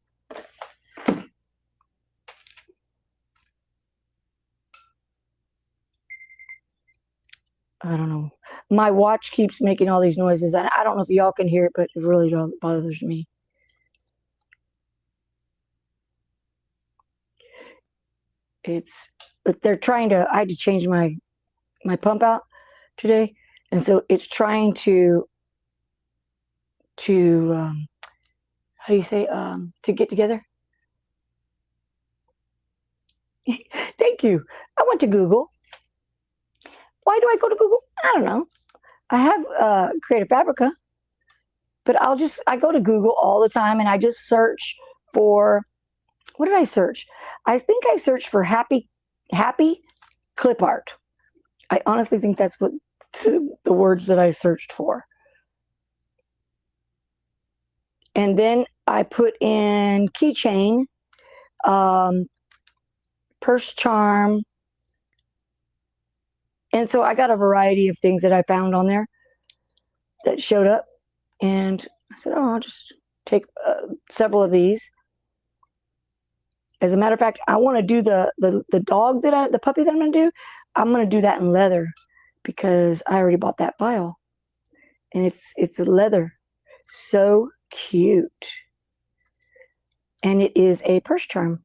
I don't know. My watch keeps making all these noises, and I don't know if y'all can hear it, but it really bothers me. but they're trying to, I had to change my pump out today. And so it's trying to how do you say, to get together? Thank you. I went to Google. Why do I go to Google? I don't know. I have Creative Fabrica, but I go to Google all the time and I just search for, what did I search? I think I searched for happy clip art. I honestly think that's what the words that I searched for. And then I put in keychain, purse charm. And so I got a variety of things that I found on there that showed up. And I said, oh, I'll just take several of these. As a matter of fact, I want to do the dog the puppy that I'm going to do. I'm going to do that in leather because I already bought that file. And it's a leather. So cute. And it is a purse charm.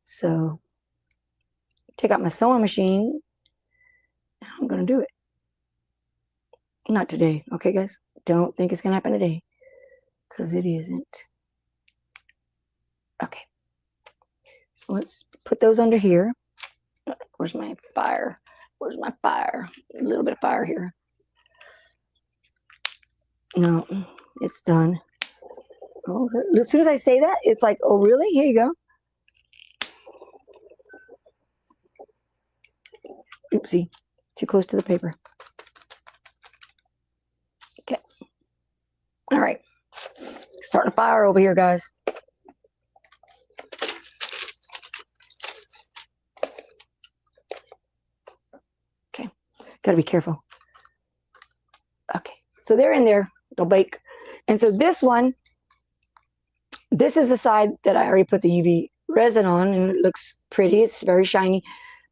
So take out my sewing machine. I'm going to do it. Not today. Okay, guys? Don't think it's going to happen today. Because it isn't. Okay. So let's put those under here. Where's my fire? Where's my fire? A little bit of fire here. No, it's done. Oh, as soon as I say that, it's like, oh, really? Here you go. Oopsie. Too close to the paper. Okay. All right. Starting a fire over here, guys. Okay. Got to be careful. Okay. So they're in there. They'll bake. And so this one, this is the side that I already put the UV resin on, and it looks pretty. It's very shiny.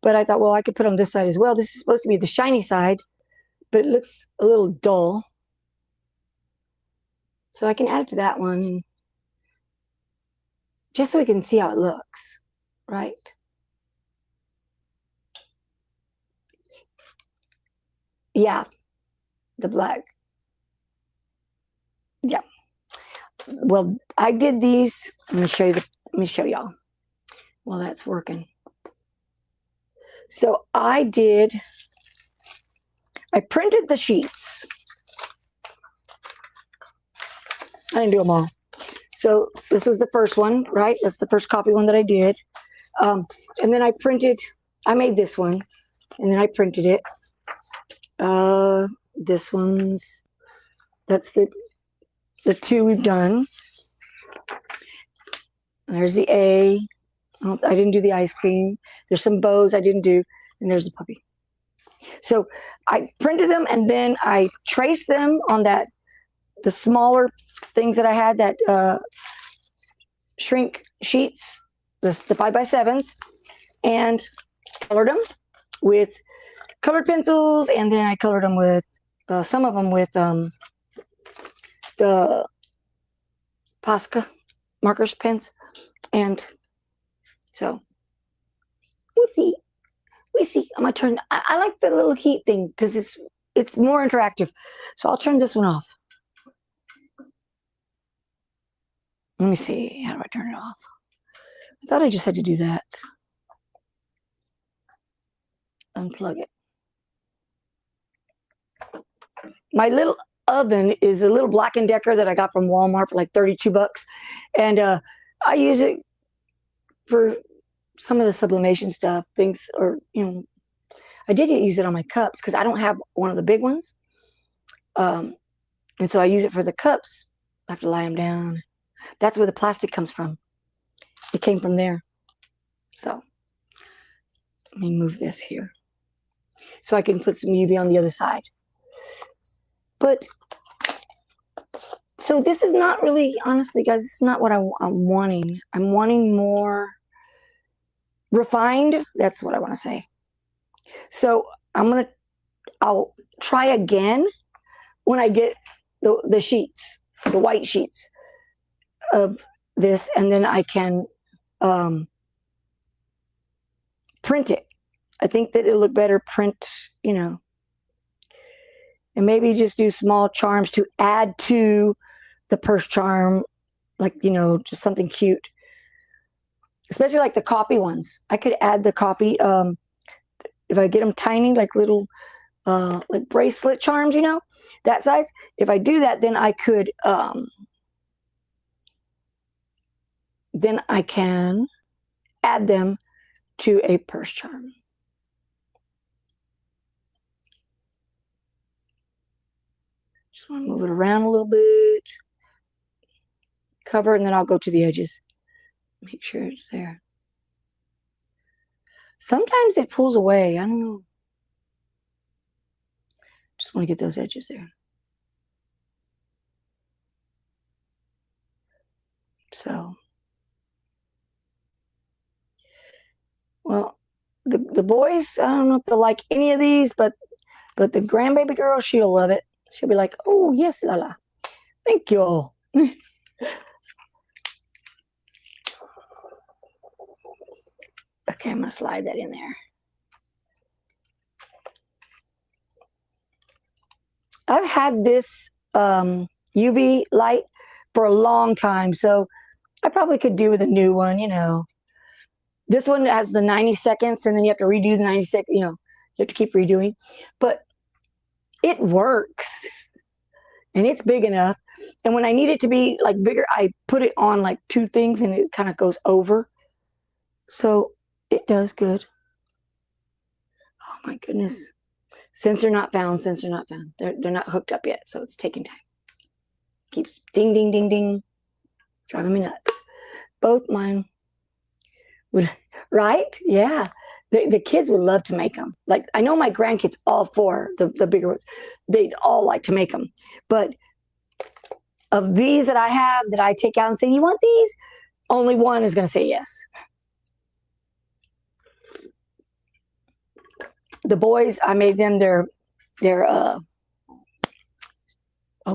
But I thought, well, I could put on this side as well. This is supposed to be the shiny side, but it looks a little dull. So I can add it to that one, and just so we can see how it looks, right? Yeah, the black. Yeah. Well, I did these. Let me show y'all while that's working. So I printed the sheets. I didn't do them all. So this was the first one, right? That's the first copy one that I did. And then I made this one, and then I printed it. This one's, that's the two we've done. There's the A. Oh, I didn't do the ice cream. There's some bows I didn't do, and there's the puppy. So I printed them, and then I traced them on the smaller things that I had, that shrink sheets, the 5x7s, and colored them with colored pencils, and then I colored them with some of them with the Posca markers pens, and so we'll see. I'm gonna turn. I like the little heat thing because it's more interactive. So I'll turn this one off. Let me see. How do I turn it off? I thought I just had to do that. Unplug it. My little oven is a little Black & Decker that I got from Walmart for like 32 bucks. And I use it for some of the sublimation stuff, things, or, I did use it on my cups because I don't have one of the big ones. And so I use it for the cups. I have to lie them down. That's where the plastic comes from. It came from there. So let me move this here so I can put some UV on the other side. But so this is not really, honestly, guys, this is not what I'm wanting. I'm wanting more refined. That's what I want to say. So I'll try again when I get the sheets, the white sheets of this, and then I can print it. I think that it'll look better print, you know. And maybe just do small charms to add to the purse charm, like, you know, just something cute. Especially like the coffee ones. I could add the coffee, if I get them tiny, like little, like bracelet charms, you know, that size. If I do that, then I could, then I can add them to a purse charm. Just want to move it around a little bit. Cover, and then I'll go to the edges. Make sure it's there. Sometimes it pulls away. I don't know. Just want to get those edges there. So, well, the boys, I don't know if they'll like any of these, but the grandbaby girl, she'll love it. She'll be like, oh, yes, Lala. Thank you. Okay, I'm going to slide that in there. I've had this UV light for a long time, so I probably could do with a new one, you know. This one has the 90 seconds, and then you have to redo the 90 seconds, you know, you have to keep redoing. But it works, and it's big enough. And when I need it to be like bigger, I put it on like two things, and it kind of goes over. So it does good. Oh my goodness. Sensor not found, sensor not found. They're not hooked up yet, so it's taking time. Keeps ding, ding, ding, ding. Driving me nuts. Both mine would, right? Yeah. The kids would love to make them. Like, I know my grandkids, all four, the bigger ones, they'd all like to make them. But of these that I have, that I take out and say, you want these? Only one is going to say yes. The boys, I made them their oh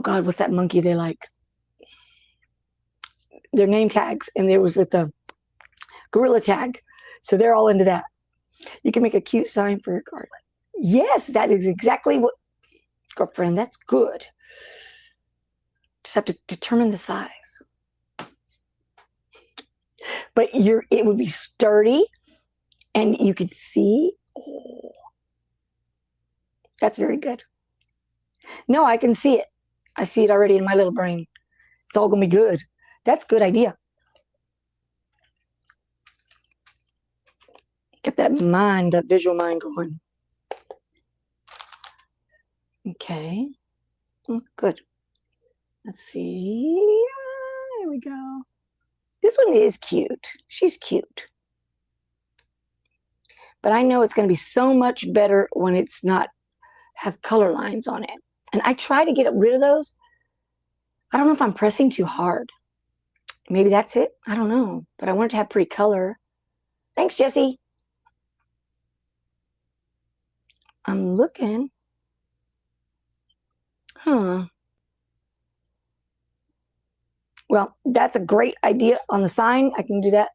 God, what's that monkey they like? Their name tags, and it was with the gorilla tag. So they're all into that. You can make a cute sign for your garden. Yes, that is exactly what, girlfriend, that's good. Just have to determine the size. But it would be sturdy, and you could see, oh, that's very good. No, I can see it. I see it already in my little brain. It's all going to be good. That's a good idea. Get that mind, that visual mind going. Okay. Good. Let's see. There we go. This one is cute. She's cute. But I know it's going to be so much better when it's not have color lines on it. And I try to get rid of those. I don't know if I'm pressing too hard. Maybe that's it. I don't know. But I want it to have pretty color. Thanks, Jessie. I'm looking. Huh. Well, that's a great idea on the sign. I can do that.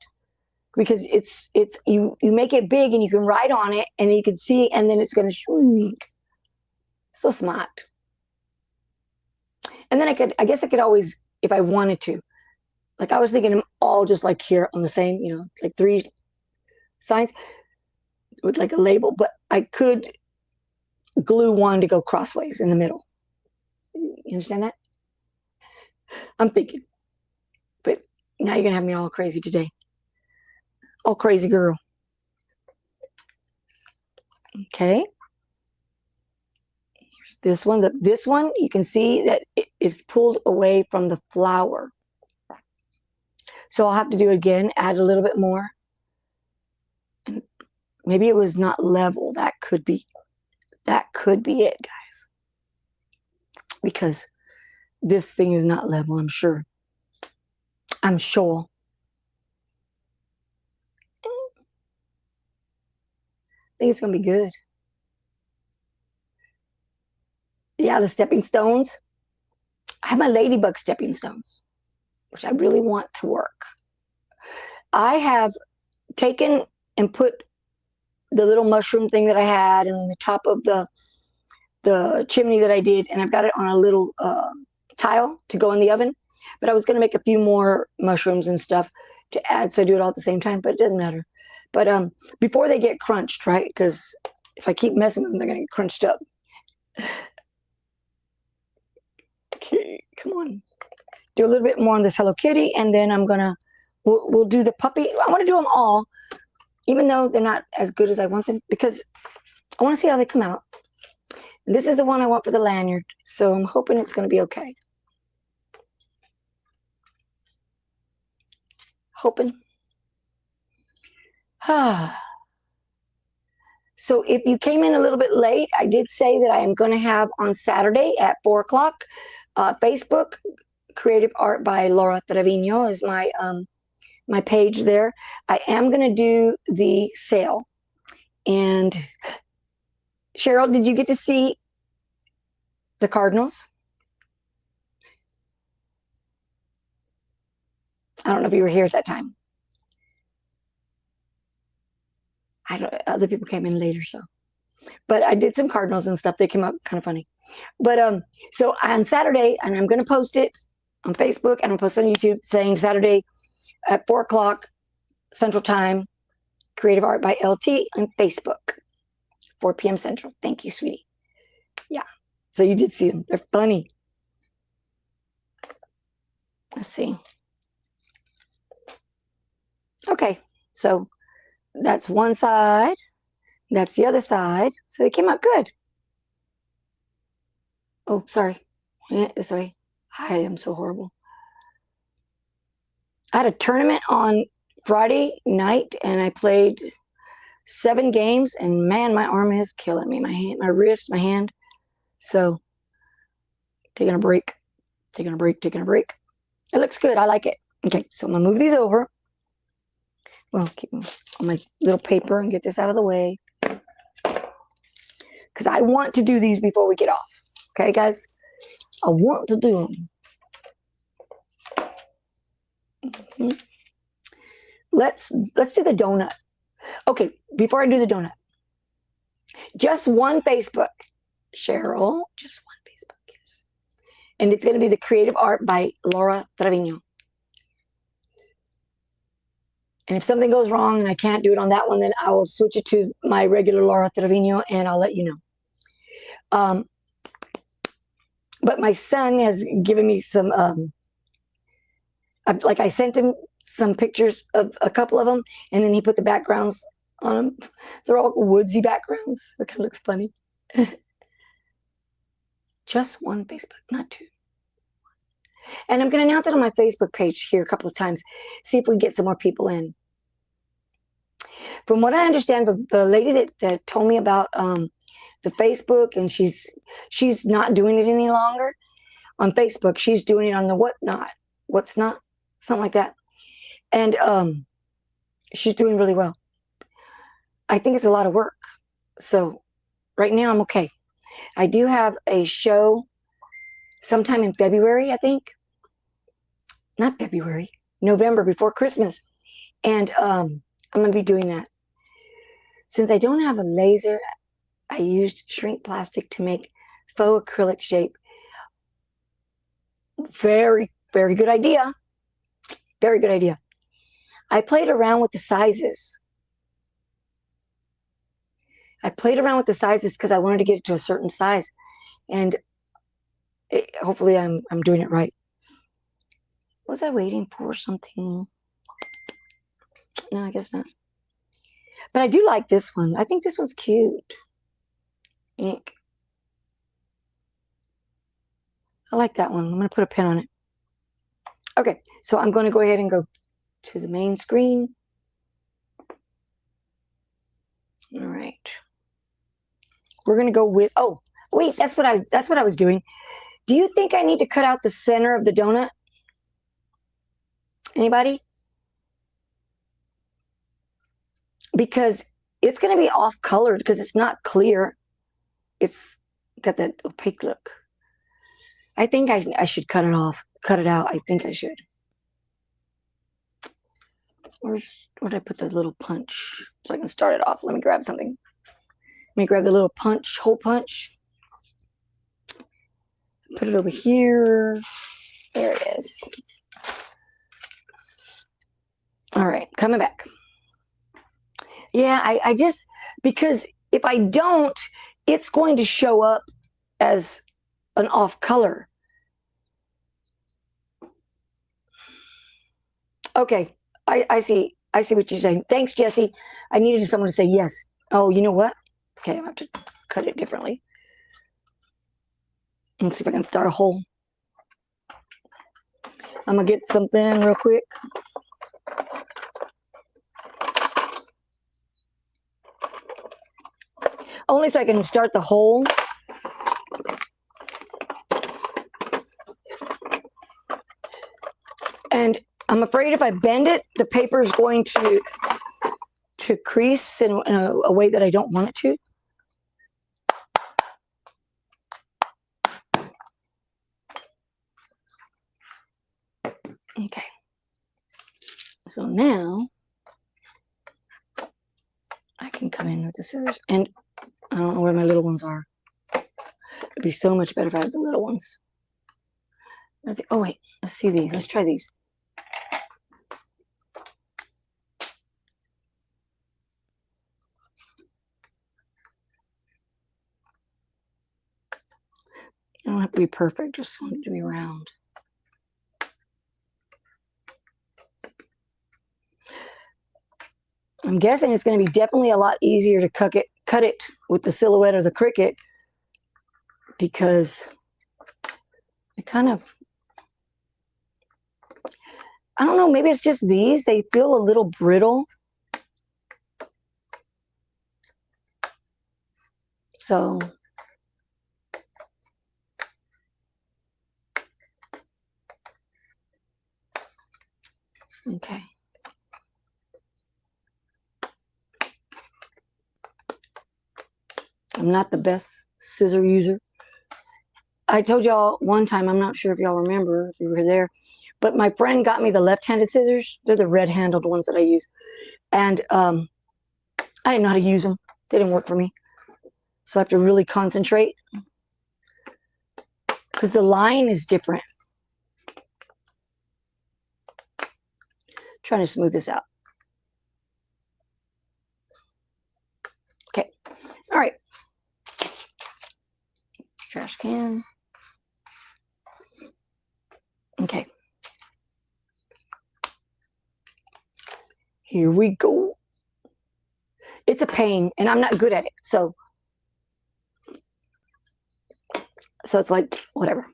Because it's you make it big and you can write on it and you can see, and then it's going to shrink. So smart. And then I guess I could always, if I wanted to, like I was thinking them all just like here on the same, you know, like 3 signs with like a label, but I could glue one to go crossways in the middle. You understand that? I'm thinking, but now you're going to have me all crazy today. All crazy girl. Okay. Here's this one. This one, you can see that it's pulled away from the flower. So I'll have to do it again, add a little bit more. And maybe it was not level. That could be it, guys. Because this thing is not level, I'm sure. I'm sure. I think it's going to be good. Yeah, the stepping stones. I have my ladybug stepping stones, which I really want to work. I have taken and put the little mushroom thing that I had, and then the top of the chimney that I did, and I've got it on a little tile to go in the oven. But I was going to make a few more mushrooms and stuff to add, so I do it all at the same time, but it doesn't matter. But before they get crunched, right? Because if I keep messing with them, they're going to get crunched up. Okay, come on. Do a little bit more on this Hello Kitty, and then we'll do the puppy. I want to do them all, even though they're not as good as I want them, because I want to see how they come out. And this is the one I want for the lanyard, so I'm hoping it's going to be okay. Hoping. So if you came in a little bit late, I did say that I am going to have on Saturday at 4 o'clock, Facebook, Creative Art by Laura Trevino is my my page there. I am going to do the sale. And Cheryl, did you get to see the Cardinals? I don't know if you were here at that time. Other people came in later, so. But I did some Cardinals and stuff. They came up kind of funny. But so on Saturday, and I'm going to post it on Facebook, and I'll post it on YouTube saying Saturday at 4 o'clock Central Time, Creative Art by LT on Facebook, 4 p.m. Central. Thank you, sweetie. Yeah. So you did see them. They're funny. Let's see. Okay. So that's one side. That's the other side. So they came out good. Oh, sorry. Sorry. I am so horrible. I had a tournament on Friday night, and I played 7 games, and man, my arm is killing me. My hand, my wrist, my hand. So taking a break. It looks good. I like it. Okay, so I'm gonna move these over. Well, keep them on my little paper and get this out of the way, because I want to do these before we get off. Okay, guys? I want to do them. Let's do the donut. Okay, before I do the donut, just one Facebook, Cheryl. Just one Facebook, yes. And it's going to be the Creative Art by Laura Trevino. And if something goes wrong and I can't do it on that one, then I will switch it to my regular Laura Trevino, and I'll let you know. But my son has given me some, like I sent him some pictures of a couple of them, and then he put the backgrounds on them. They're all woodsy backgrounds. It kind of looks funny. Just one Facebook, not 2. And I'm going to announce it on my Facebook page here a couple of times, see if we get some more people in. From what I understand, the lady that told me about the Facebook, and she's not doing it any longer on Facebook. She's doing it on the what's not, something like that. And she's doing really well. I think it's a lot of work. So right now I'm okay. I do have a show sometime in February, I think. Not February, November, before Christmas. And I'm going to be doing that. Since I don't have a laser, I used shrink plastic to make faux acrylic shape. Very, very good idea. Very good idea. I played around with the sizes. Because I wanted to get it to a certain size. And hopefully I'm doing it right. Was I waiting for something? No, I guess not. But I do like this one. I think this one's cute. Ink. I like that one. I'm going to put a pin on it. Okay, so I'm going to go ahead and go to the main screen. All right. We're going to go with, oh, wait, that's what I was doing. Do you think I need to cut out the center of the donut? Anybody? Because it's going to be off colored because it's not clear. It's got that opaque look. I think I should cut it off, cut it out. I think I should. where did I put the little punch? So I can start it off. Let me grab something. Let me grab the little punch, hole punch. Put it over here. There it is. All right, coming back. Yeah, I just, because if I don't, it's going to show up as an off color. Okay, I see. I see what you're saying. Thanks, Jesse. I needed someone to say yes. Oh, you know what? Okay, I'm going to have to cut it differently. Let's see if I can start a hole. I'm going to get something real quick. Only so I can start the hole. And I'm afraid if I bend it, the paper is going to crease in a way that I don't want it to. Okay. So now I can come in with the scissors, and I don't know where my little ones are. It'd be so much better if I had the little ones. Okay. Oh wait, let's see these. Let's try these. You don't have to be perfect, just want it to be round. I'm guessing it's going to be definitely a lot easier to cut it with the silhouette or the Cricut, because it kind of, I don't know, maybe it's just these. They feel a little brittle. So okay. I'm not the best scissor user. I told y'all one time, I'm not sure if y'all remember, if you were there, but my friend got me the left-handed scissors. They're the red-handled ones that I use. And I didn't know how to use them. They didn't work for me. So I have to really concentrate, because the line is different. Trying to smooth this out. Okay. All right. Trash can. Okay. Here we go. It's a pain, and I'm not good at it. So it's like, whatever.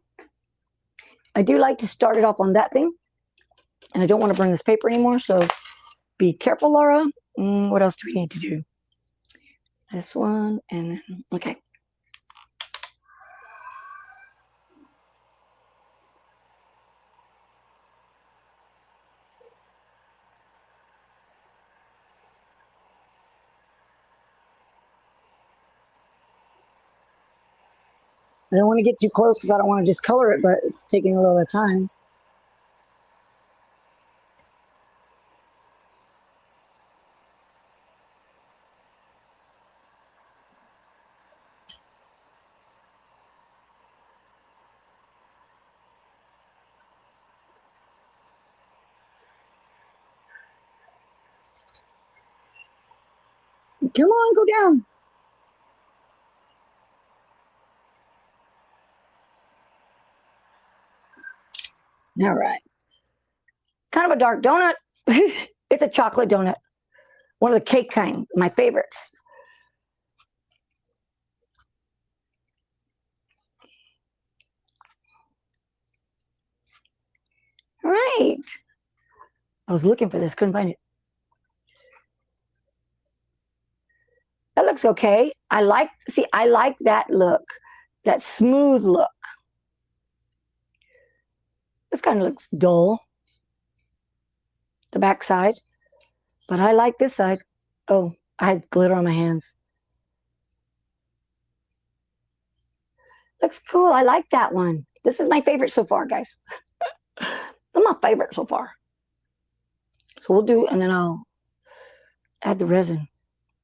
I do like to start it off on that thing, and I don't want to burn this paper anymore, so be careful, Laura. What else do we need to do? This one, and then, okay. I don't want to get too close because I don't want to discolor it, but it's taking a little bit of time. Come on, go down. All right. Kind of a dark donut. It's a chocolate donut. One of the cake kind, my favorites. All right. I was looking for this, couldn't find it. That looks okay. I like that look, that smooth look. This kind of looks dull, the back side, but I like this side. Oh, I had glitter on my hands. Looks cool. I like that one. This is my favorite so far, guys. That's my favorite so far. So we'll do, and then I'll add the resin.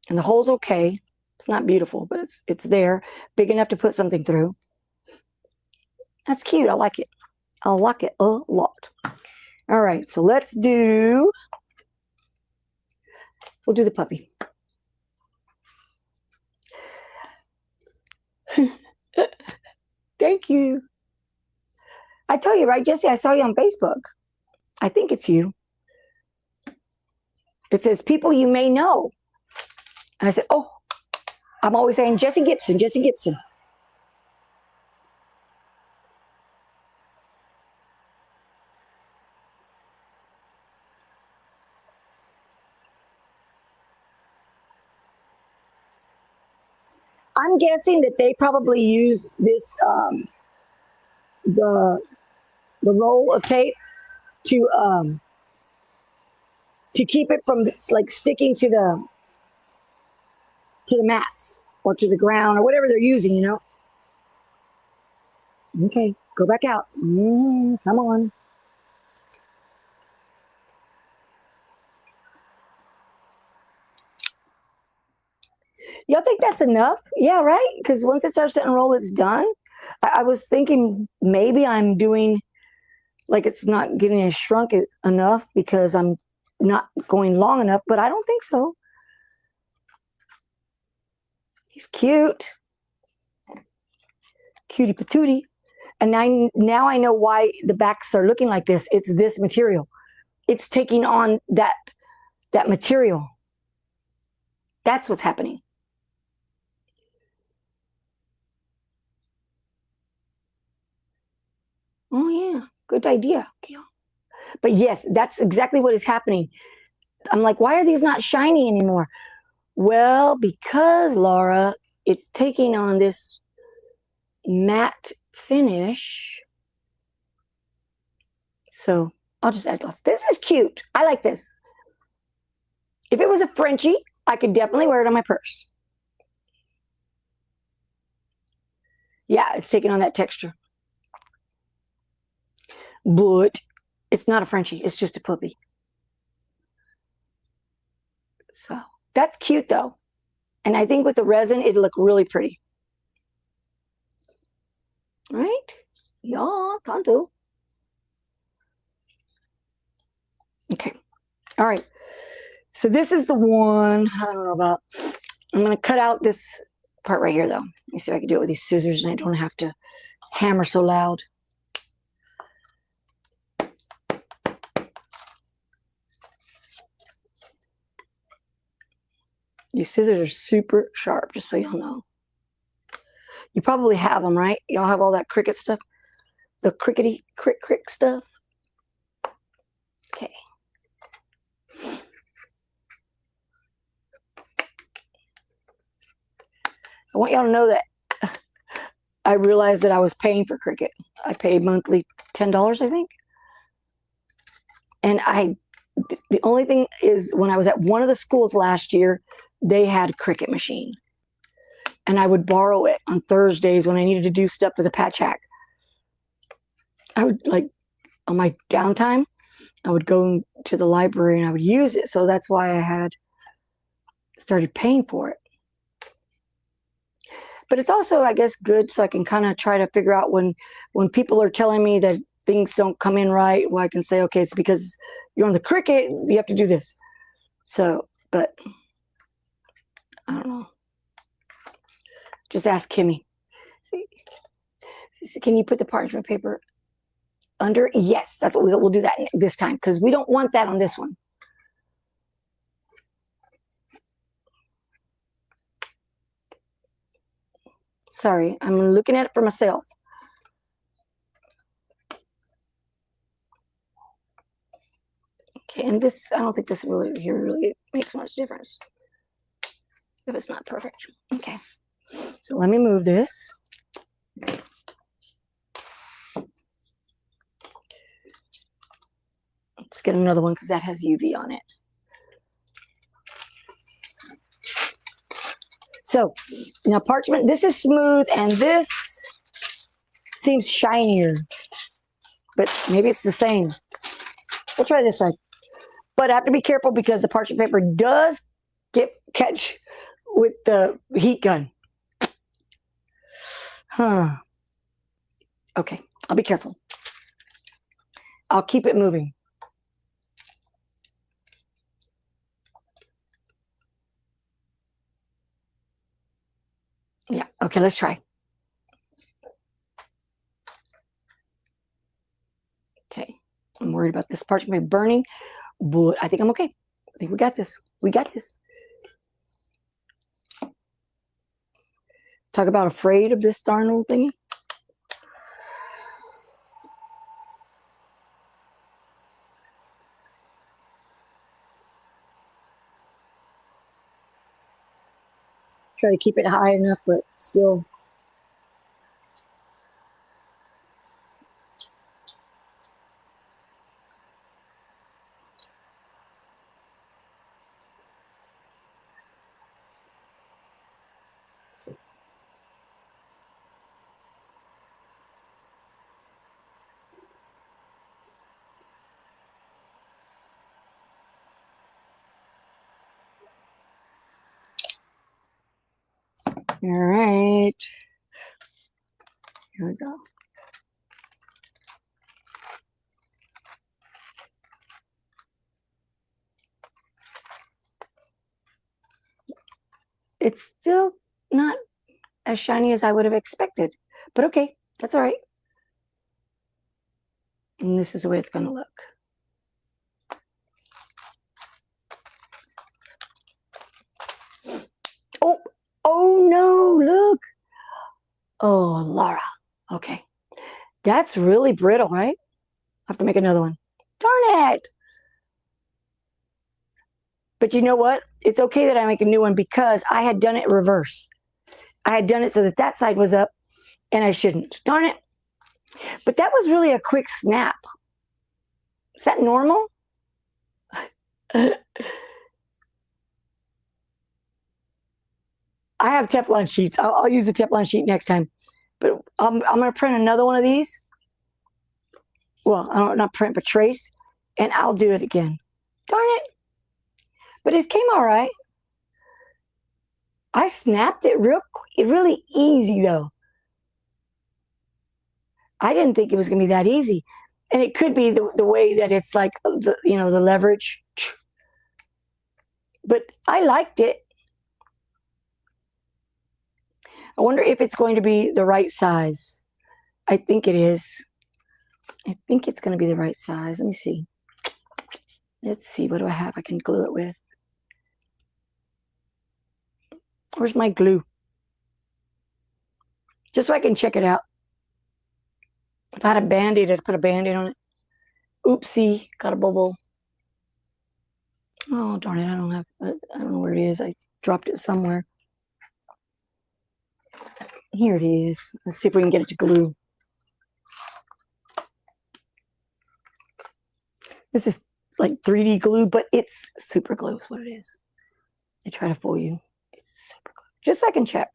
And the hole's okay. It's not beautiful, but it's there, big enough to put something through. That's cute. I like it. I like it a lot. All right, so we'll do the puppy. Thank you. I told you, right, Jesse? I saw you on Facebook. I think it's you. It says people you may know. And I said, oh, I'm always saying Jesse Gibson, Jesse Gibson. I'm guessing that they probably used this, the roll of tape to keep it from like sticking to the mats or to the ground or whatever they're using, you know. Okay, go back out. Come on. Y'all think that's enough? Yeah, right? Because once it starts to unroll, it's done. I was thinking maybe I'm doing, like it's not getting it shrunk enough because I'm not going long enough, but I don't think so. He's cute. Cutie patootie. And now I know why the backs are looking like this. It's this material. It's taking on that material. That's what's happening. Oh, yeah. Good idea. But yes, that's exactly what is happening. I'm like, why are these not shiny anymore? Well, because, Laura, it's taking on this matte finish. So I'll just add gloss. This is cute. I like this. If it was a Frenchie, I could definitely wear it on my purse. Yeah, it's taking on that texture. But it's not a Frenchie. It's just a puppy. So that's cute, though. And I think with the resin, it'll look really pretty. All right? Yeah, tanto. Okay. All right. So this is the one I don't know about. I'm going to cut out this part right here, though. Let me see if I can do it with these scissors and I don't have to hammer so loud. These scissors are super sharp, just so y'all know. You probably have them, right? Y'all have all that Cricut stuff? The crickety, crick stuff? Okay. I want y'all to know that I realized that I was paying for Cricut. I paid monthly $10, I think. And the only thing is when I was at one of the schools last year, they had a Cricut machine. And I would borrow it on Thursdays when I needed to do stuff for the patch hack. I would, like, on my downtime, I would go to the library and I would use it. So that's why I had started paying for it. But it's also, I guess, good so I can kind of try to figure out when people are telling me that things don't come in right, well, I can say, okay, it's because you're on the Cricut, you have to do this. So, but I don't know. Just ask Kimmy. See, can you put the parchment paper under? Yes, that's what we'll do that this time because we don't want that on this one. Sorry, I'm looking at it for myself. Okay, and this, I don't think this really makes much difference if it's not perfect. Okay, so let me move this. Let's get another one because that has UV on it. So now parchment, this is smooth and this seems shinier, but maybe it's the same. We'll try this side. But I have to be careful because the parchment paper does catch with the heat gun. Huh. Okay, I'll be careful. I'll keep it moving. Yeah, okay, let's try. Okay, I'm worried about this parchment paper burning, but I think I'm okay. I think we got this. We got this. Talk about afraid of this darn old thingy. Try to keep it high enough, but still. All right. Here we go. It's still not as shiny as I would have expected, but okay, that's all right. And this is the way it's going to look. Oh, oh no, look. Oh, Laura. Okay. That's really brittle, right? I have to make another one. Darn it. But you know what? It's okay that I make a new one because I had done it reverse. I had done it so that that side was up and I shouldn't. Darn it. But that was really a quick snap. Is that normal? I have Teflon sheets. I'll use the Teflon sheet next time. But I'm going to print another one of these. Well, I don't not print, but trace. And I'll do it again. Darn it. But it came all right. I snapped it really easy, though. I didn't think it was going to be that easy. And it could be the way that it's like, the leverage. But I liked it. I wonder if it's going to be the right size. I think it is. I think it's going to be the right size. Let me see. Let's see. What do I have I can glue it with? Where's my glue? Just so I can check it out. If I had a Band-Aid, I'd put a Band-Aid on it. Oopsie, got a bubble. Oh, darn it, I don't know where it is. I dropped it somewhere. Here it is. Let's see if we can get it to glue. This is like 3D glue, but it's super glue is what it is. I try to fool you. It's super glue. Just so I can check.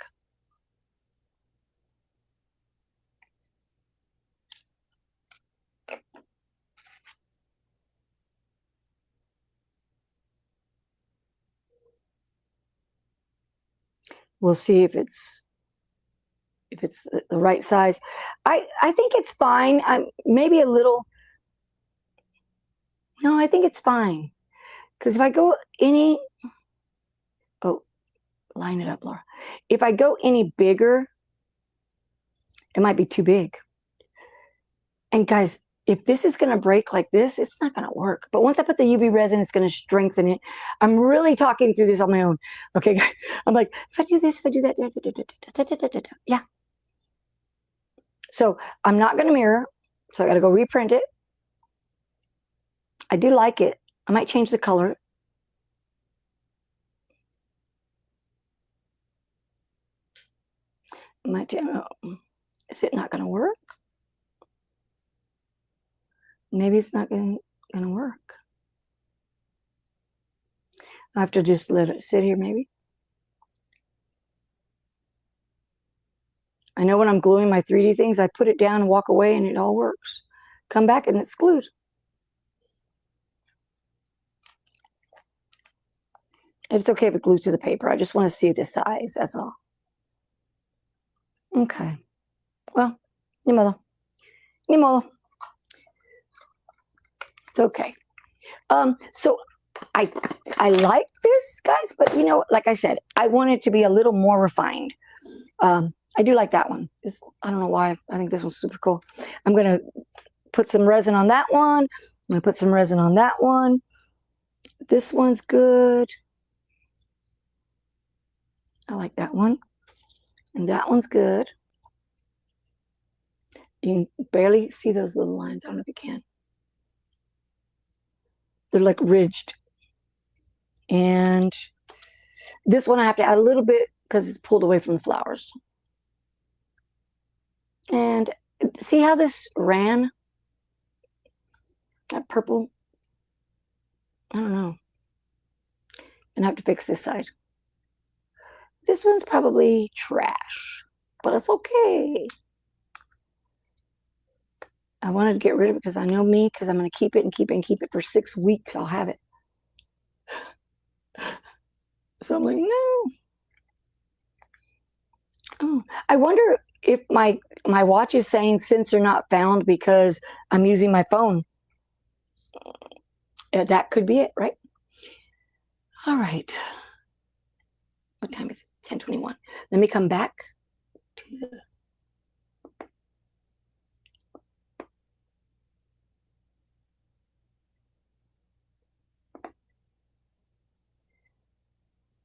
We'll see if it's the right size. I think it's fine. Maybe a little. No, I think it's fine. Because if I go any, line it up, Laura. If I go any bigger, it might be too big. And guys, if this is going to break like this, it's not going to work. But once I put the UV resin, it's going to strengthen it. I'm really talking through this on my own. Okay, guys. I'm like, if I do this, if I do that, yeah. So I'm not going to mirror. So I got to go reprint it. I do like it. I might change the color. Is it not going to work? Maybe it's not going to work. I have to just let it sit here maybe. I know when I'm gluing my 3D things, I put it down and walk away and it all works. Come back and it's glued. It's okay if it glues to the paper. I just want to see the size, that's all. Okay. Well, ni modo. Ni modo. It's okay. So I like this, guys, but you know, like I said, I want it to be a little more refined. I do like that one. I don't know why. I think this one's super cool. I'm going to put some resin on that one. I'm going to put some resin on that one. This one's good. I like that one. And that one's good. You can barely see those little lines. I don't know if you can. They're like ridged. And this one I have to add a little bit because it's pulled away from the flowers. And see how this ran? That purple? I don't know. And I have to fix this side. This one's probably trash, but it's okay. I wanted to get rid of it because I know me, because I'm going to keep it and keep it and keep it for 6 weeks. I'll have it. So I'm like, no. Oh, I wonder if my watch is saying sensor not found because I'm using my phone. That could be it, right? All right. What time is it? 10:21. Let me come back to the...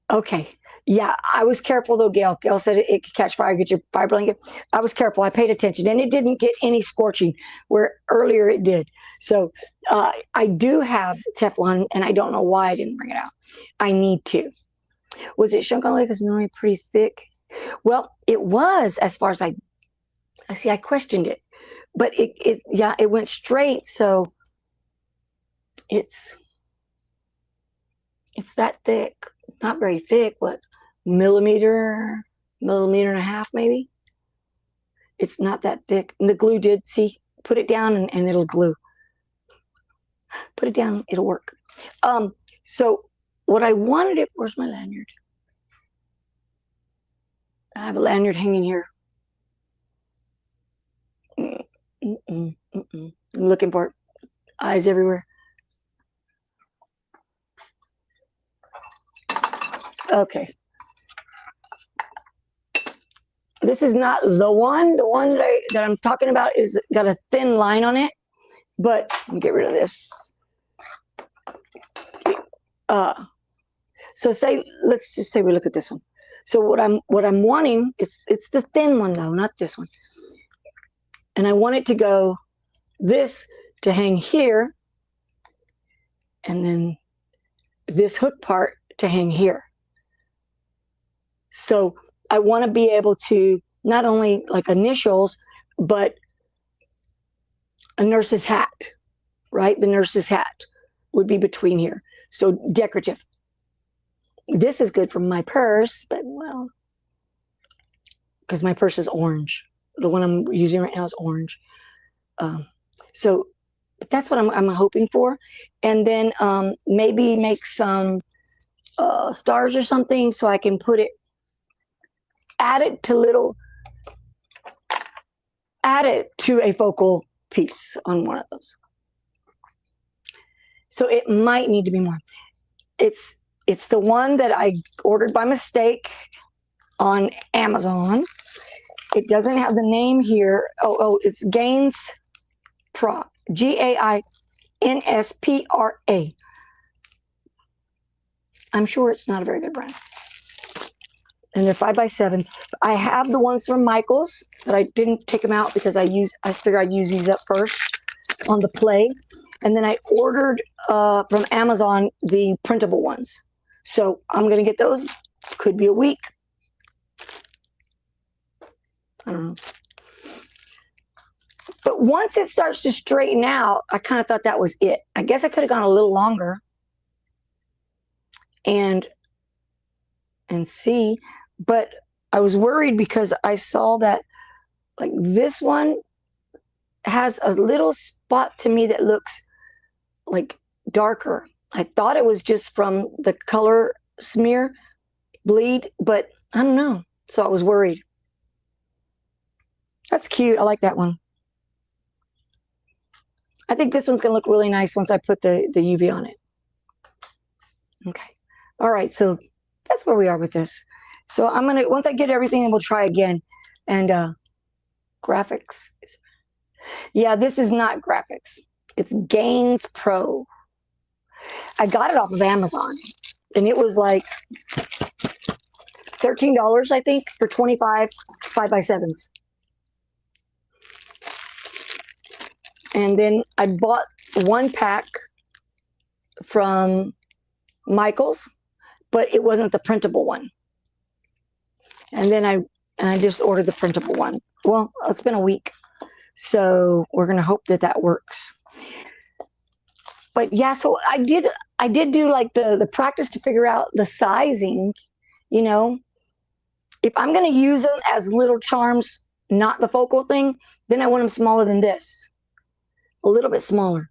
Okay. Yeah, I was careful though, Gail. Gail said it could catch fire, get your fire blanket. I was careful. I paid attention, and it didn't get any scorching where earlier it did. So I do have Teflon, and I don't know why I didn't bring it out. I need to. Was it shrunk all the way because it's normally pretty thick? Well, it was, as far as I see. I questioned it, but it went straight. So it's that thick. It's not very thick, but millimeter and a half maybe. It's not that thick. And the glue did, see, put it down and it'll glue. Put it down, it'll work. So what I wanted it, where's my lanyard? I have a lanyard hanging here. I'm looking for it. Eyes everywhere. Okay. This is not the one. The one that I'm talking about is got a thin line on it. But let me get rid of this. So let's just say we look at this one. So what I'm wanting, it's the thin one though, not this one. And I want it to go this to hang here, and then this hook part to hang here. So I want to be able to not only like initials, but a nurse's hat, right? The nurse's hat would be between here. So decorative. This is good for my purse, but well, because my purse is orange. The one I'm using right now is orange. So that's what I'm hoping for. And then maybe make some stars or something so I can put it, add it to a focal piece on one of those. So it might need to be more. It's the one that I ordered by mistake on Amazon. It doesn't have the name here. Oh, it's Gains Prop. Gainspra. I'm sure it's not a very good brand. And they're 5x7s. I have the ones from Michael's, but I didn't take them out because I figured I'd use these up first on the play. And then I ordered from Amazon the printable ones. So I'm going to get those. Could be a week. I don't know. But once it starts to straighten out, I kind of thought that was it. I guess I could have gone a little longer and see, but I was worried because I saw that like this one has a little spot to me that looks like darker. I thought it was just from the color smear, bleed, but I don't know. So I was worried. That's cute. I like that one. I think this one's going to look really nice once I put the UV on it. Okay. All right. So that's where we are with this. So I'm going to, once I get everything, we'll try again. And graphics. Yeah, this is not graphics. It's Gains Pro. I got it off of Amazon. And it was like $13, I think, for 25 5x7s. And then I bought one pack from Michael's, but it wasn't the printable one. And then I just ordered the printable one. Well, it's been a week, so we're gonna hope that that works. But yeah, so I did do like the practice to figure out the sizing. You know, if I'm gonna use them as little charms, not the focal thing, then I want them smaller than this, a little bit smaller,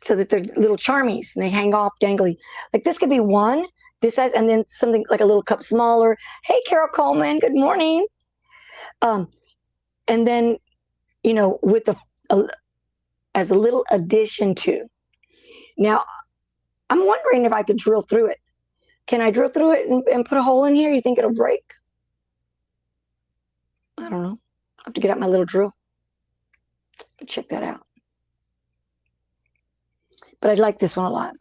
so that they're little charmies and they hang off dangly. Like this could be one this size, and then something like a little cup smaller. Hey, Carol Coleman, good morning. And then, you know, with the as a little addition to. Now, I'm wondering if I could drill through it. Can I drill through it and put a hole in here? You think it'll break? I don't know. I have to get out my little drill. Check that out. But I like this one a lot.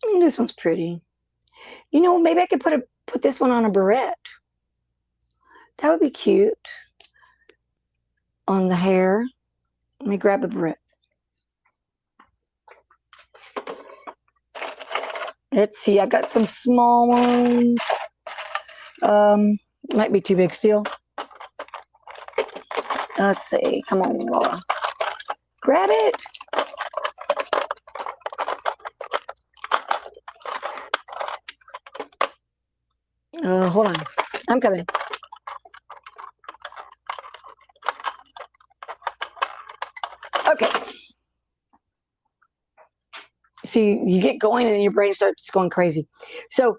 And this one's pretty. You know, maybe I could put this one on a barrette. That would be cute. On the hair. Let me grab a barrette. Let's see, I've got some small ones. Might be too big still. Let's see. Come on, Laura. Grab it. Hold on. I'm coming. Okay. See, you get going and then your brain starts going crazy. So,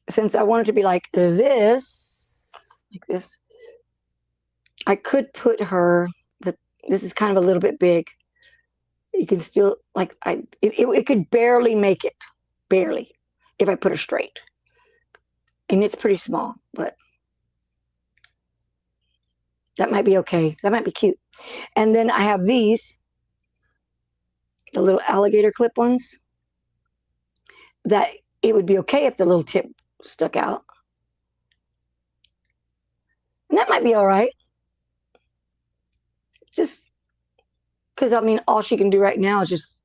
since I want it to be like this, I could put her, but this is kind of a little bit big. You can still, like, it could barely make it, barely, if I put her straight. And it's pretty small, but that might be okay. That might be cute. And then I have these, the little alligator clip ones, that it would be okay if the little tip stuck out. And that might be all right. Just because, I mean, all she can do right now is just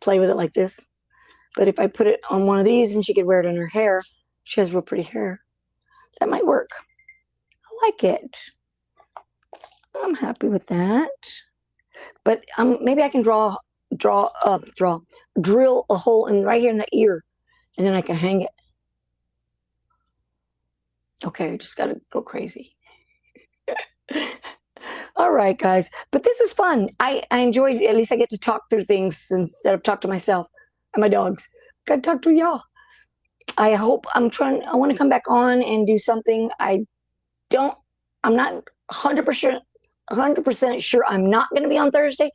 play with it like this. But if I put it on one of these and she could wear it in her hair, she has real pretty hair. That might work. I like it. I'm happy with that. But maybe I can drill a hole in right here in the ear, and then I can hang it. Okay, just gotta go crazy. All right, guys. But this was fun. I enjoyed it. At least I get to talk through things instead of talk to myself and my dogs. Got to talk to y'all. I hope I want to come back on and do something. I'm not 100% sure I'm not going to be on Thursday,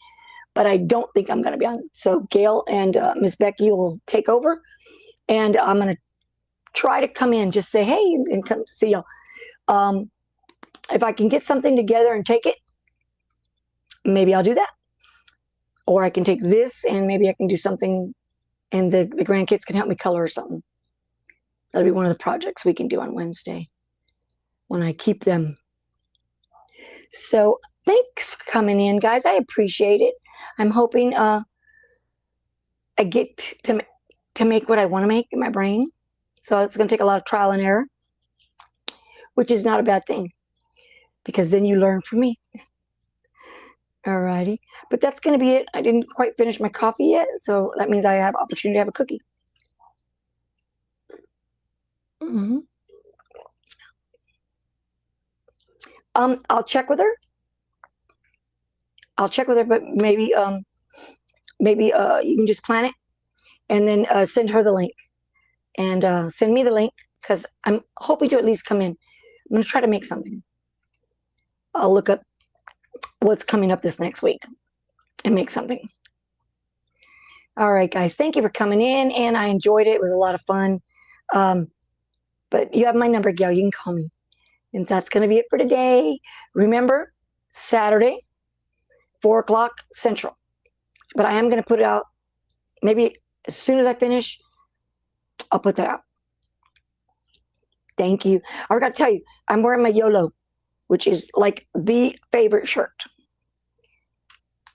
but I don't think I'm going to be on. So Gail and Miss Becky will take over, and I'm going to try to come in, just say, hey, and come see y'all. If I can get something together and take it, maybe I'll do that. Or I can take this and maybe I can do something and the grandkids can help me color or something. That'll be one of the projects we can do on Wednesday when I keep them. So thanks for coming in, guys. I appreciate it. I'm hoping I get to make what I want to make in my brain. So it's going to take a lot of trial and error, which is not a bad thing, because then you learn from me. Alrighty. But that's going to be it. I didn't quite finish my coffee yet, so that means I have opportunity to have a cookie. I'll check with her. But maybe you can just plan it and then send her the link. And send me the link, because I'm hoping to at least come in. I'm going to try to make something. I'll look up what's coming up this next week and make something. All right, guys. Thank you for coming in, and I enjoyed it. It was a lot of fun. But you have my number, Gail. You can call me. And that's going to be it for today. Remember, Saturday, 4 o'clock Central. But I am going to put it out maybe as soon as I finish. I'll put that out. Thank you. I forgot to tell you, I'm wearing my YOLO, which is like the favorite shirt.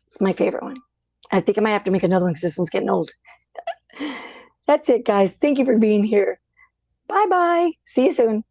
It's my favorite one. I think I might have to make another one because this one's getting old. That's it, guys. Thank you for being here. Bye-bye. See you soon.